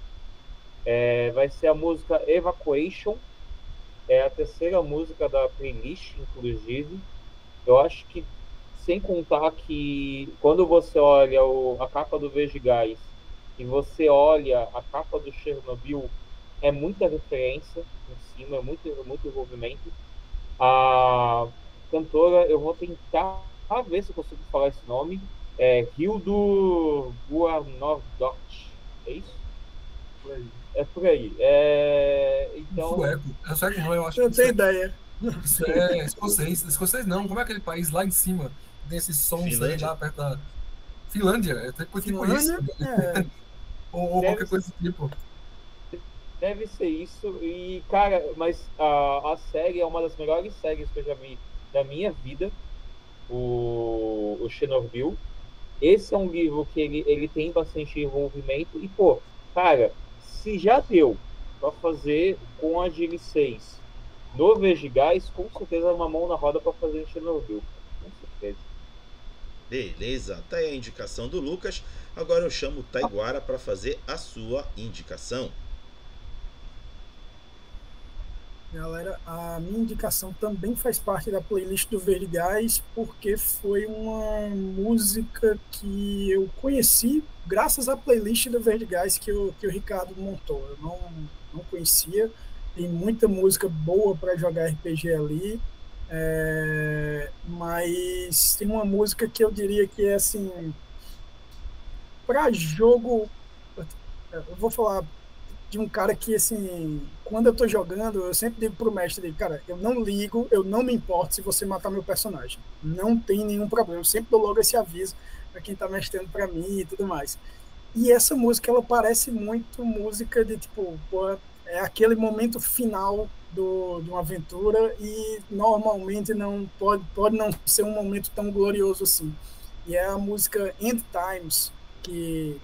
Vai ser a música Evacuation. É a terceira música da playlist, inclusive. Eu acho que, sem contar que quando você olha a capa do Verde Gás e você olha a capa do Chernobyl, é muita referência em cima, é muito envolvimento. A cantora, eu vou tentar ver se eu consigo falar esse nome, Hildur Guðnadóttir, é isso? Por aí. É por aí. Então... Sueco. É sueco não, eu acho Eu que tenho ideia. Isso é escocês. Escocês não, como é aquele país lá em cima, desses sons Finlândia? aí lá perto da... Finlândia, até porque Finlândia, isso. Ou qualquer coisa do tipo. Deve ser isso. E, cara, mas a série é uma das melhores séries que eu já vi da minha vida, o Chernobyl. Esse é um livro que ele tem bastante envolvimento. E, pô, cara, se já deu pra fazer com a Gili 6 no Verde Gás, com certeza uma mão na roda pra fazer em Chernobyl. Com certeza. Beleza, tá aí a indicação do Lucas. Agora eu chamo o Taiguara para fazer a sua indicação. Galera, a minha indicação também faz parte da playlist do Verde Gás, porque foi uma música que eu conheci graças à playlist do Verde Gás que o Ricardo montou. Eu não conhecia, tem muita música boa para jogar RPG ali, Mas tem uma música que eu diria que é assim, para jogo, eu vou falar de um cara que, assim, quando eu tô jogando, eu sempre digo pro mestre, cara, eu não ligo, eu não me importo se você matar meu personagem. Não tem nenhum problema. Eu sempre dou logo esse aviso para quem tá mestrando para mim e tudo mais. E essa música, ela parece muito música de, tipo, pô, é aquele momento final de uma aventura e normalmente não pode não ser um momento tão glorioso assim. E é a música End Times, que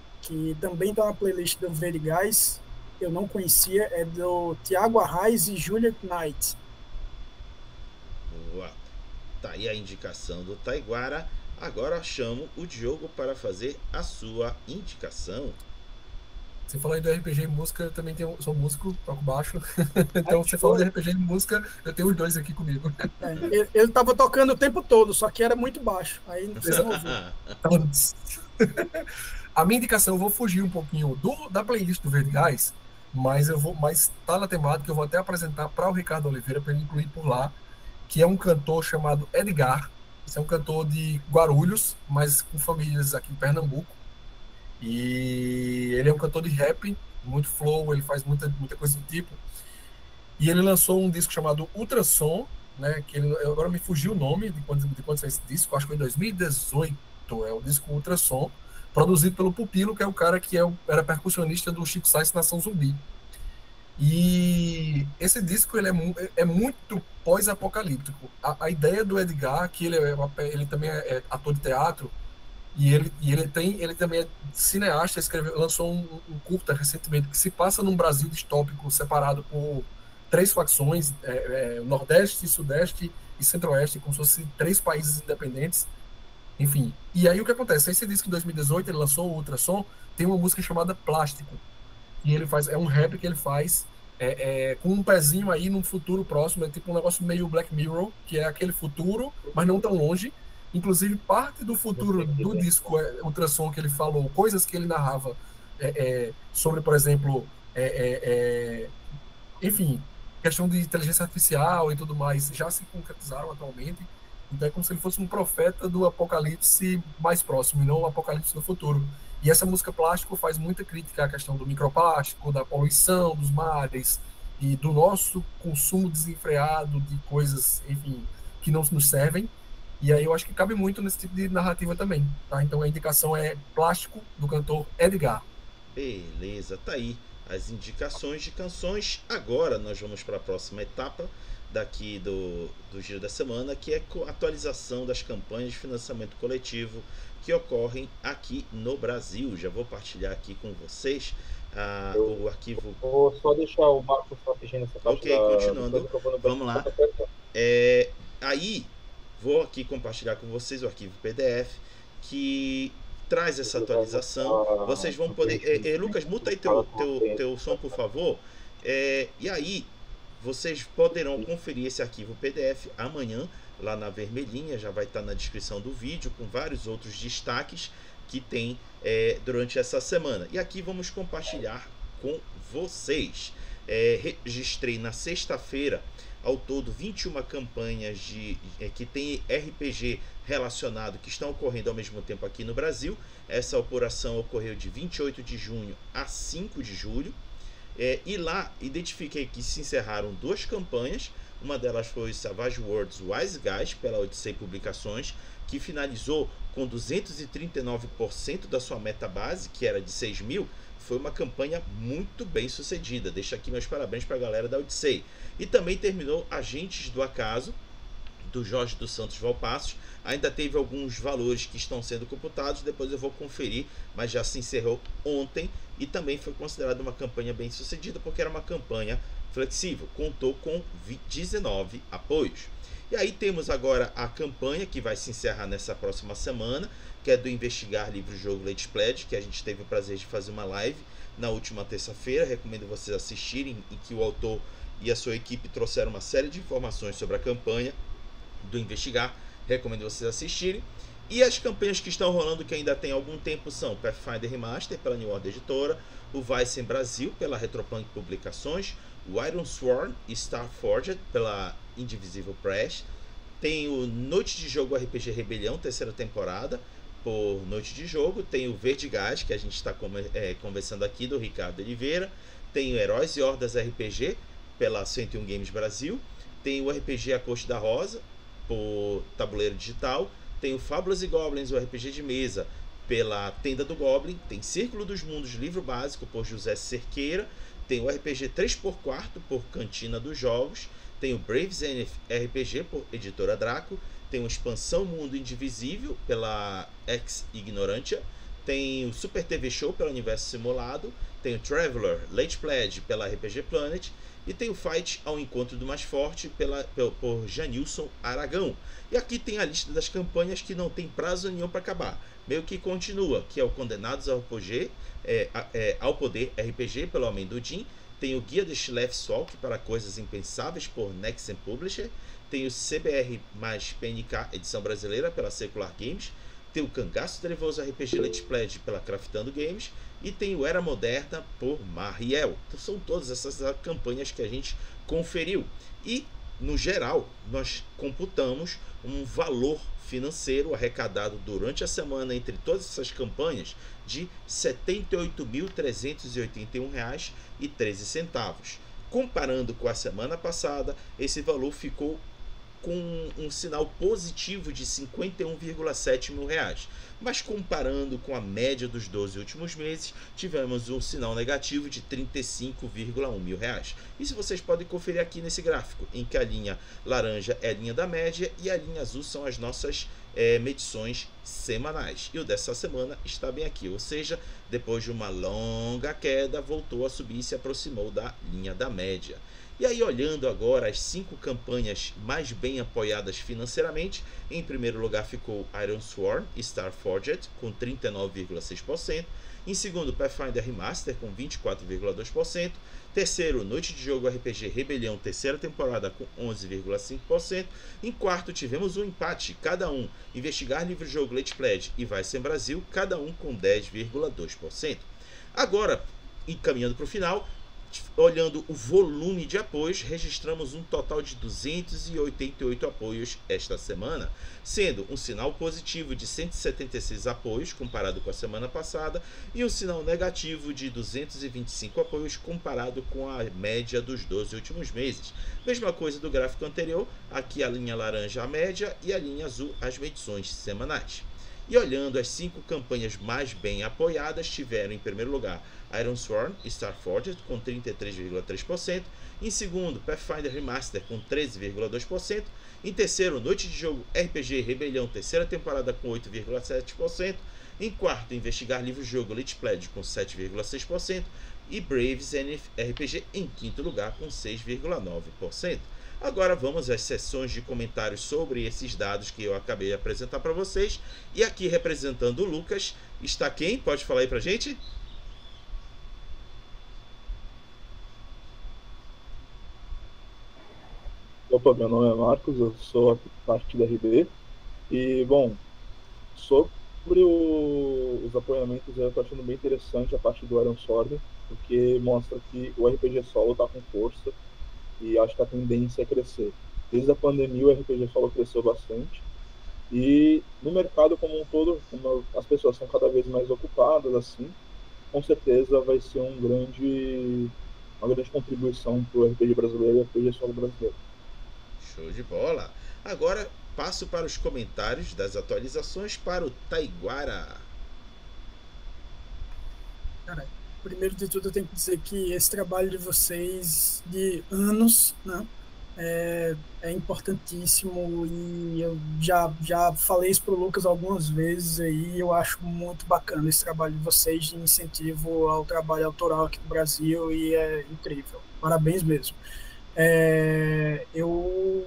também está na playlist do Verigás, eu não conhecia, é do Thiago Arraes e Juliet Knight. Boa. Tá aí a indicação do Taiguara. Agora chamo o Diogo para fazer a sua indicação. Você falou aí do RPG e música, eu também sou músico, toco baixo. Então, você falou de RPG e música, eu tenho os dois aqui comigo. Ele estava tocando o tempo todo, só que era muito baixo. Aí não ouviu. A minha indicação, eu vou fugir um pouquinho da playlist do Vertigás, mas tá na temática, eu vou até apresentar para o Ricardo Oliveira, para ele incluir por lá, que é um cantor chamado Edgar. Esse é um cantor de Guarulhos, mas com famílias aqui em Pernambuco. E ele é um cantor de rap, muito flow, ele faz muita coisa do tipo. E ele lançou um disco chamado Ultrassom, né? Que agora me fugiu o nome de quando saiu esse disco, acho que foi em 2018. É o disco Ultrassom, produzido pelo Pupilo, que é o cara que era percussionista do Chico Science Nação Zumbi. E esse disco ele é muito pós-apocalíptico. A ideia do Edgar, que ele também é ator de teatro, e ele também é cineasta, lançou um curta recentemente que se passa num Brasil distópico separado por 3 facções, Nordeste, Sudeste e Centro-Oeste, como se fossem 3 países independentes. Enfim, e aí o que acontece? Esse disco em 2018, ele lançou o Ultrassom, tem uma música chamada Plástico, e ele faz, é um rap que ele faz com um pezinho aí num futuro próximo, é tipo um negócio meio Black Mirror, que é aquele futuro, mas não tão longe. Inclusive, parte do futuro do disco Ultrassom que ele falou, coisas que ele narrava sobre, por exemplo, enfim, questão de inteligência artificial e tudo mais, já se concretizaram atualmente. Então é como se ele fosse um profeta do apocalipse mais próximo, e não o apocalipse do futuro. E essa música Plástico faz muita crítica à questão do microplástico, da poluição dos mares e do nosso consumo desenfreado de coisas, enfim, que não nos servem. E aí eu acho que cabe muito nesse tipo de narrativa também, tá? Então a indicação é Plástico, do cantor Edgar. Beleza, tá aí as indicações de canções. Agora nós vamos para a próxima etapa daqui do Giro da Semana, que é a atualização das campanhas de financiamento coletivo que ocorrem aqui no Brasil. Já vou partilhar aqui com vocês o arquivo. Vou só deixar o Marcos rapidinho nessa parte. Ok, continuando. Vamos lá. Aí, vou aqui compartilhar com vocês o arquivo PDF que traz essa atualização. Vocês vão poder... Lucas, muta aí teu som, por favor. E aí, vocês poderão conferir esse arquivo PDF amanhã, lá na vermelhinha, já vai estar na descrição do vídeo, com vários outros destaques que tem durante essa semana. E aqui vamos compartilhar com vocês. Registrei na sexta-feira, ao todo, 21 campanhas que tem RPG relacionado, que estão ocorrendo ao mesmo tempo aqui no Brasil. Essa operação ocorreu de 28 de junho a 5 de julho. E lá identifiquei que se encerraram 2 campanhas. Uma delas foi Savage Worlds Wise Guys, pela Odyssey Publicações, que finalizou com 239% da sua meta base, que era de 6 mil. Foi uma campanha muito bem sucedida. Deixo aqui meus parabéns para a galera da Odyssey. E também terminou Agentes do Acaso, do Jorge dos Santos Valpassos. Ainda teve alguns valores que estão sendo computados, depois eu vou conferir, mas já se encerrou ontem e também foi considerada uma campanha bem sucedida, porque era uma campanha flexível, contou com 19 apoios. E aí temos agora a campanha que vai se encerrar nessa próxima semana, que é do Investigar Livro Jogo Let's Pledge, que a gente teve o prazer de fazer uma live na última terça-feira. Recomendo vocês assistirem, em que o autor e a sua equipe trouxeram uma série de informações sobre a campanha do Investigar. Recomendo vocês assistirem. E as campanhas que estão rolando, que ainda tem algum tempo, são Pathfinder Remaster, pela New Order Editora, o Weissen Brasil, pela Retropunk Publicações, o Iron Sworn e Starforged, pela Indivisible Press, Tem o Noite de Jogo RPG Rebelião, terceira temporada, por Noite de Jogo. Tem o Verde Gás, que a gente está conversando aqui, do Ricardo Oliveira. Tem o Heróis e Hordas RPG, pela 101 Games Brasil. Tem o RPG A Corte da Rosa, por Tabuleiro Digital. Tem o Fábulas e Goblins, o RPG de mesa, pela Tenda do Goblin. Tem Círculo dos Mundos, livro básico, por José Cerqueira. Tem o RPG 3x4, por Cantina dos Jogos. Tem o Braves RPG, por Editora Draco. Tem o Expansão Mundo Indivisível, pela Ex Ignorantia. Tem o Super TV Show, pela Universo Simulado. Tem o Traveler Late Pledge, pela RPG Planet. E tem o Fight ao Encontro do Mais Forte, por Janilson Aragão. E aqui tem a lista das campanhas que não tem prazo nenhum para acabar. Meio que continua, que é o Condenados ao Poder, ao Poder RPG, pelo Amendodim. Tem o Guia de Schlef Swalk, para Coisas Impensáveis, por Nexen Publisher. Tem o CBR mais PNK, edição brasileira, pela Secular Games. Tem o Cangaço Trevoso RPG Late Pledge, pela Craftando Games. E tem o Era Moderna, por Mariel. Então são todas essas campanhas que a gente conferiu. E, no geral, nós computamos um valor financeiro arrecadado durante a semana entre todas essas campanhas de R$ 78.381,13. Comparando com a semana passada, esse valor ficou com um sinal positivo de R$ 51,7 mil. Mas comparando com a média dos 12 últimos meses, tivemos um sinal negativo de R$ 35,1 mil. Isso vocês podem conferir aqui nesse gráfico, em que a linha laranja é a linha da média e a linha azul são as nossas medições semanais. E o dessa semana está bem aqui, ou seja, depois de uma longa queda, voltou a subir e se aproximou da linha da média. E aí, olhando agora as 5 campanhas mais bem apoiadas financeiramente, em primeiro lugar ficou Iron Sworn Starforged, com 39,6%. Em segundo, Pathfinder Remaster, com 24,2%. Terceiro, Noite de Jogo RPG Rebelião, terceira temporada, com 11,5%. Em quarto, tivemos um empate, cada um, Investigar Livro Jogo Late Pledge e Vai Sem Brasil, cada um com 10,2%. Agora, encaminhando para o final, olhando o volume de apoios, registramos um total de 288 apoios esta semana, sendo um sinal positivo de 176 apoios comparado com a semana passada e um sinal negativo de 225 apoios comparado com a média dos 12 últimos meses. Mesma coisa do gráfico anterior, aqui a linha laranja a média e a linha azul as medições semanais. E olhando as 5 campanhas mais bem apoiadas, tiveram em primeiro lugar Iron Sworn Starforged, com 33,3%. Em segundo, Pathfinder Remaster, com 13,2%. Em terceiro, Noite de Jogo RPG Rebelião, terceira temporada, com 8,7%. Em quarto, Investigar Livro Jogo Late Pledge, com 7,6%. E Braves RPG em quinto lugar, com 6,9%. Agora vamos às sessões de comentários sobre esses dados que eu acabei de apresentar para vocês. E aqui representando o Lucas está quem? Pode falar aí pra gente? Opa, meu nome é Marcos, eu sou parte da RB. E, bom, sobre os apoiamentos, eu estou achando bem interessante a parte do Iron Sword, porque mostra que o RPG solo está com força e acho que a tendência é crescer. Desde a pandemia, o RPG solo cresceu bastante. E no mercado como um todo, como as pessoas são cada vez mais ocupadas, assim, com certeza vai ser uma grande contribuição para o RPG brasileiro e o RPG solo brasileiro. Show de bola! Agora passo para os comentários das atualizações para o Taiguara. Cara, primeiro de tudo eu tenho que dizer que esse trabalho de vocês de anos, né, é importantíssimo e eu já falei isso pro Lucas algumas vezes aí, eu acho muito bacana esse trabalho de vocês de incentivo ao trabalho autoral aqui no Brasil e é incrível. Parabéns mesmo. Eu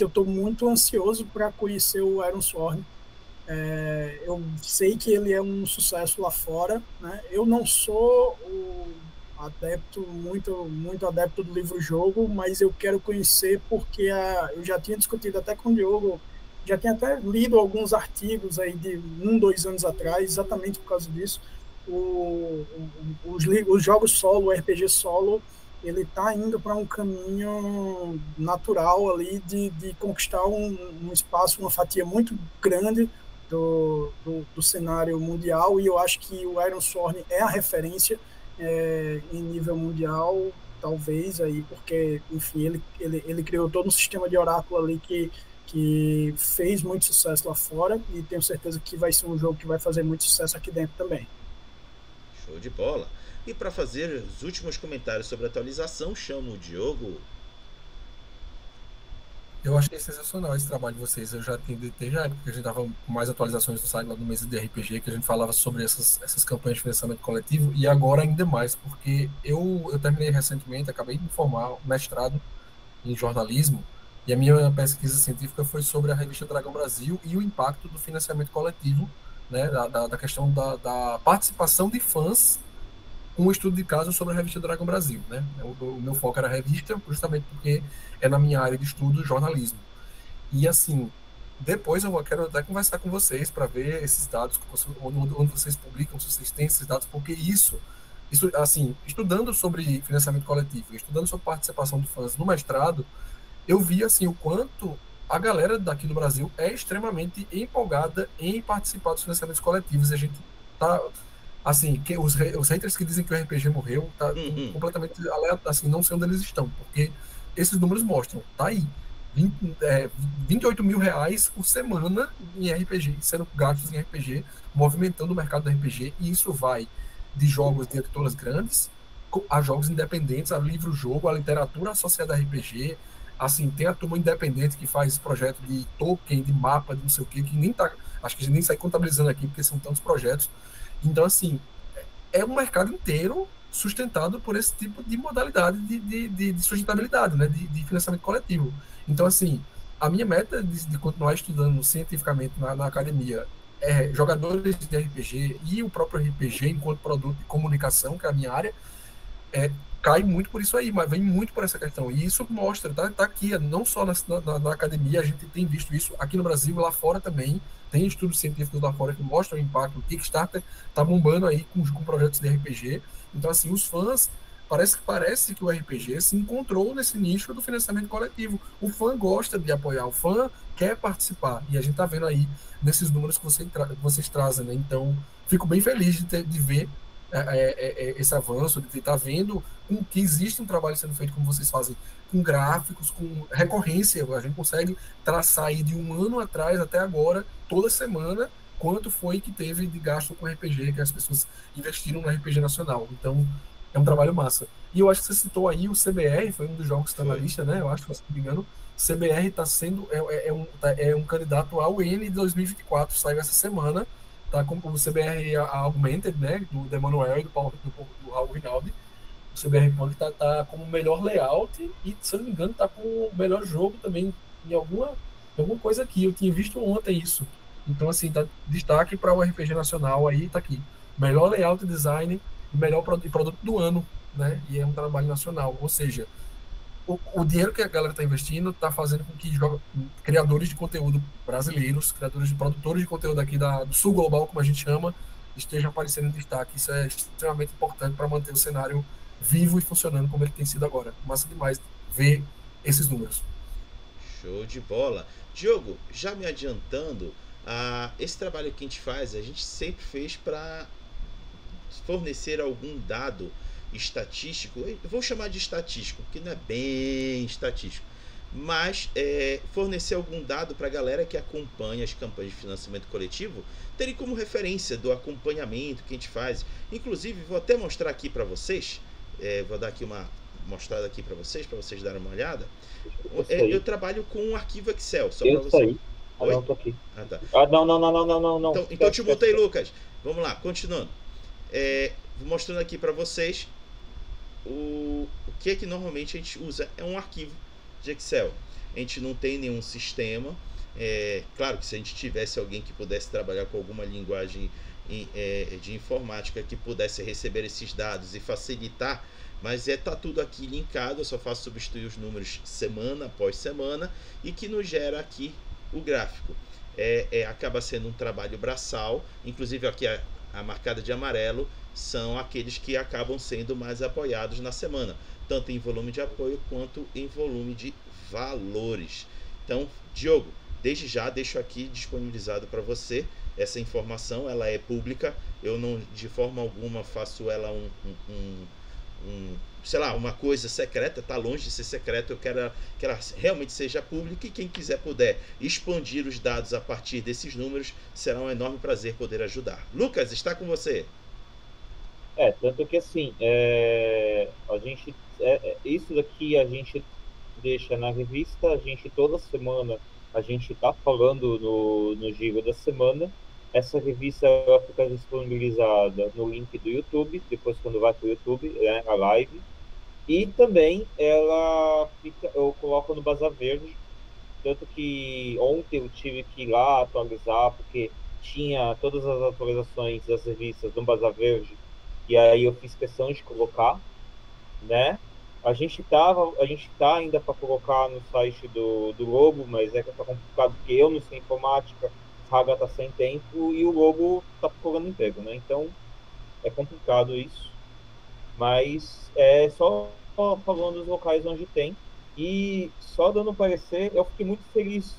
estou muito ansioso para conhecer o Iron Sworn. Eu sei que ele é um sucesso lá fora, né? Eu não sou muito adepto do livro-jogo, mas eu quero conhecer porque eu já tinha discutido até com o Diogo, já tinha até lido alguns artigos aí de 2 anos atrás, exatamente por causa disso. Os jogos solo, o RPG solo, ele está indo para um caminho natural ali de conquistar um espaço, uma fatia muito grande do cenário mundial, e eu acho que o Iron Sorn é a referência em nível mundial, talvez, aí, porque, enfim, ele criou todo um sistema de oráculo ali que fez muito sucesso lá fora, e tenho certeza que vai ser um jogo que vai fazer muito sucesso aqui dentro também. Show de bola! E para fazer os últimos comentários sobre a atualização, chamo o Diogo. Eu achei sensacional esse trabalho de vocês. Eu já tinha desde a época que a gente tava com mais atualizações do site lá no Mesa de RPG, que a gente falava sobre essas campanhas de financiamento coletivo, e agora ainda mais, porque eu terminei recentemente, acabei de me formar um mestrado em jornalismo, e a minha pesquisa científica foi sobre a revista Dragão Brasil e o impacto do financiamento coletivo, né, da questão da participação de fãs com um estudo de caso sobre a revista Dragão Brasil, né? O meu foco era a revista, justamente porque é na minha área de estudo, jornalismo. E assim, depois eu quero até conversar com vocês para ver esses dados, onde vocês publicam, se vocês têm esses dados, porque isso assim, estudando sobre financiamento coletivo, estudando sobre participação de fãs no mestrado, eu vi assim o quanto a galera daqui do Brasil é extremamente empolgada em participar dos financiamentos coletivos. E a gente tá assim, os haters que dizem que o RPG morreu, tá completamente assim, não sei onde eles estão, porque esses números mostram, tá aí, 28 mil reais por semana em RPG, sendo gastos em RPG, movimentando o mercado do RPG, e isso vai de jogos de editoras grandes a jogos independentes, a livro-jogo, a literatura associada a RPG, assim, tem a turma independente que faz projeto de token, de mapa, de não sei o que nem tá, acho que a gente nem sai contabilizando aqui, porque são tantos projetos. Então, assim, é um mercado inteiro sustentado por esse tipo de modalidade de sustentabilidade, né? De financiamento coletivo. Então, assim, a minha meta de continuar estudando cientificamente na academia é jogadores de RPG e o próprio RPG enquanto produto de comunicação, que é a minha área, cai muito por isso aí, mas vem muito por essa questão. E isso mostra, tá aqui, não só na academia, a gente tem visto isso aqui no Brasil, lá fora também. Tem estudos científicos lá fora que mostram o impacto. O Kickstarter tá bombando aí com projetos de RPG. Então, assim, os fãs, parece que o RPG se encontrou nesse nicho do financiamento coletivo. O fã gosta de apoiar, o fã quer participar. E a gente tá vendo aí nesses números que vocês trazem, né? Então, fico bem feliz de ver esse avanço, de estar vendo que existe um trabalho sendo feito, como vocês fazem, com gráficos, com recorrência. A gente consegue traçar aí de um ano atrás até agora, toda semana, quanto foi que teve de gasto com RPG, que as pessoas investiram no RPG nacional. Então, é um trabalho massa. E eu acho que você citou aí o CBR, foi um dos jogos que está na lista, né? Eu acho que, se não me engano, CBR está sendo um candidato ao EN de 2024, saiu essa semana. Tá com o CBR Augmented, né, do Emanuel e do Raul Rinaldi. O CBR Punk tá como melhor layout e, se eu não me engano, tá com o melhor jogo também em alguma coisa aqui. Eu tinha visto ontem isso. Então, assim, tá destaque para o RPG nacional aí, tá aqui. Melhor layout e design e melhor produto do ano, né? E é um trabalho nacional. Ou seja, o dinheiro que a galera está investindo está fazendo com que criadores de conteúdo brasileiros, produtores de conteúdo aqui do Sul Global, como a gente chama, estejam aparecendo em destaque. Isso é extremamente importante para manter o cenário vivo e funcionando como ele tem sido agora. Massa demais ver esses números. Show de bola. Diogo, já me adiantando, esse trabalho que a gente faz, a gente sempre fez para fornecer algum dado estatístico, eu vou chamar de estatístico, porque não é bem estatístico, mas fornecer algum dado para a galera que acompanha as campanhas de financiamento coletivo, terem como referência do acompanhamento que a gente faz. Inclusive, vou até mostrar aqui para vocês, vou dar aqui uma mostrada aqui para vocês darem uma olhada. Eu trabalho com um arquivo Excel, só para vocês. Não, tô aqui. Tá. Não. Então te mutei, Lucas. Vamos lá, continuando. Vou mostrando aqui para vocês o que é que normalmente a gente usa. É um arquivo de Excel. A gente não tem nenhum sistema. Claro que se a gente tivesse alguém que pudesse trabalhar com alguma linguagem de informática que pudesse receber esses dados e facilitar, mas tá tudo aqui linkado. Eu só faço substituir os números semana após semana e que nos gera aqui o gráfico. Acaba sendo um trabalho braçal. Inclusive aqui a marcada de amarelo são aqueles que acabam sendo mais apoiados na semana, tanto em volume de apoio quanto em volume de valores. Então, Diogo, desde já deixo aqui disponibilizado para você essa informação, ela é pública, eu não de forma alguma faço ela sei lá, uma coisa secreta, tá longe de ser secreta, eu quero que ela realmente seja pública, e quem quiser puder expandir os dados a partir desses números, será um enorme prazer poder ajudar. Lucas, está com você. Tanto que assim, a gente, isso daqui a gente deixa na revista, a gente toda semana, a gente tá falando no Giro da Semana. Essa revista ela fica disponibilizada no link do YouTube, depois quando vai para o YouTube, a live. E também ela fica, eu coloco no Bazar Verde, tanto que ontem eu tive que ir lá atualizar, porque tinha todas as atualizações das revistas no Bazar Verde, e aí eu fiz questão de colocar, né? A gente tá ainda para colocar no site do Lobo, mas é que tá complicado, porque eu não sei informática, Raga tá sem tempo e o Lobo tá procurando emprego, né? Então é complicado isso. Mas é só falando dos locais onde tem. E só dando um parecer, eu fiquei muito feliz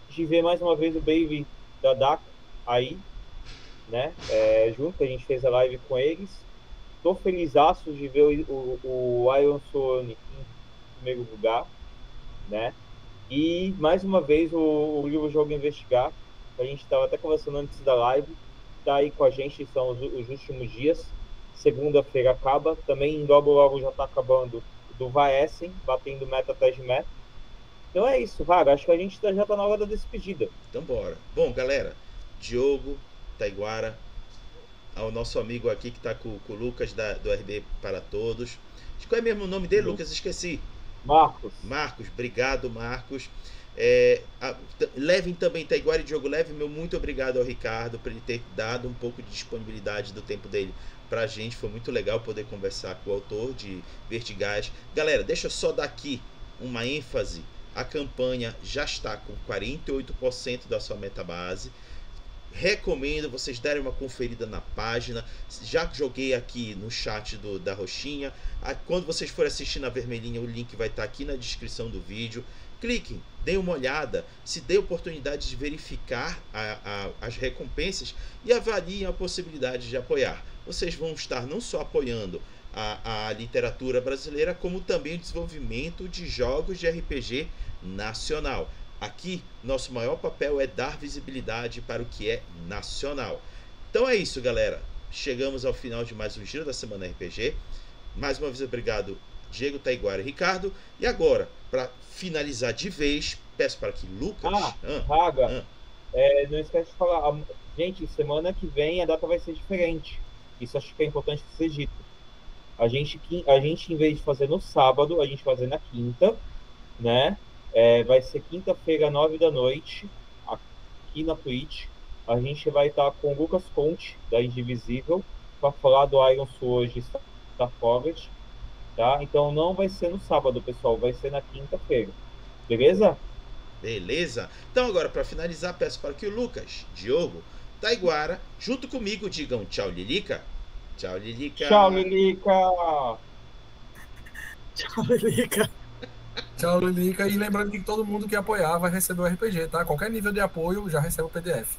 de ver mais uma vez o Baby da DAC aí, né? Junto, a gente fez a live com eles. Tô felizaço de ver o Iron Sworn em primeiro lugar, né? E mais uma vez o livro Jogo Investigar, a gente estava até conversando antes da live, tá aí com a gente, são os últimos dias. Segunda-feira acaba, também logo já tá acabando do Vaessen, batendo meta atrás de meta. Então é isso, Vaga, acho que a gente já tá na hora da despedida. Então bora. Bom, galera, Diogo, Taiguara, ao nosso amigo aqui que tá com o Lucas do RB para Todos. Qual é mesmo o nome dele, Lucas? Esqueci. Marcos, obrigado, Marcos. Levem também, Taiguara e Diogo, leve meu muito obrigado ao Ricardo por ele ter dado um pouco de disponibilidade do tempo dele pra gente. Foi muito legal poder conversar com o autor de Vertigaz. Galera, deixa eu só dar aqui uma ênfase. A campanha já está com 48% da sua meta base. Recomendo vocês darem uma conferida na página. Já joguei aqui no chat da Roxinha. Quando vocês forem assistir na vermelhinha, o link vai estar aqui na descrição do vídeo. Cliquem, deem uma olhada, se dê oportunidade de verificar as recompensas e avaliem a possibilidade de apoiar. Vocês vão estar não só apoiando a literatura brasileira, como também o desenvolvimento de jogos de RPG nacional. Aqui, nosso maior papel é dar visibilidade para o que é nacional. Então é isso, galera. Chegamos ao final de mais um Giro da Semana RPG. Mais uma vez, obrigado, Diego, Taiguara e Ricardo. E agora, para finalizar de vez, peço para que Lucas... Raga, não esquece de falar. Gente, semana que vem a data vai ser diferente. Isso acho que é importante ser dito. A gente, em vez de fazer no sábado, a gente vai fazer na quinta, né? Vai ser quinta-feira, 9 da noite, aqui na Twitch. A gente vai estar com o Lucas Conte, da Indivisível, para falar do Iron Sword Star Forest, tá? Então não vai ser no sábado, pessoal, vai ser na quinta-feira. Beleza? Beleza. Então agora, para finalizar, peço para que o Lucas, Diogo, Taiguara, junto comigo, digam tchau, Lilica. Tchau, Lilica. Tchau, Lilica. Tchau, Lilica. Tchau, Lilica. E lembrando que todo mundo que apoiar vai receber o RPG, tá? Qualquer nível de apoio já recebe o PDF.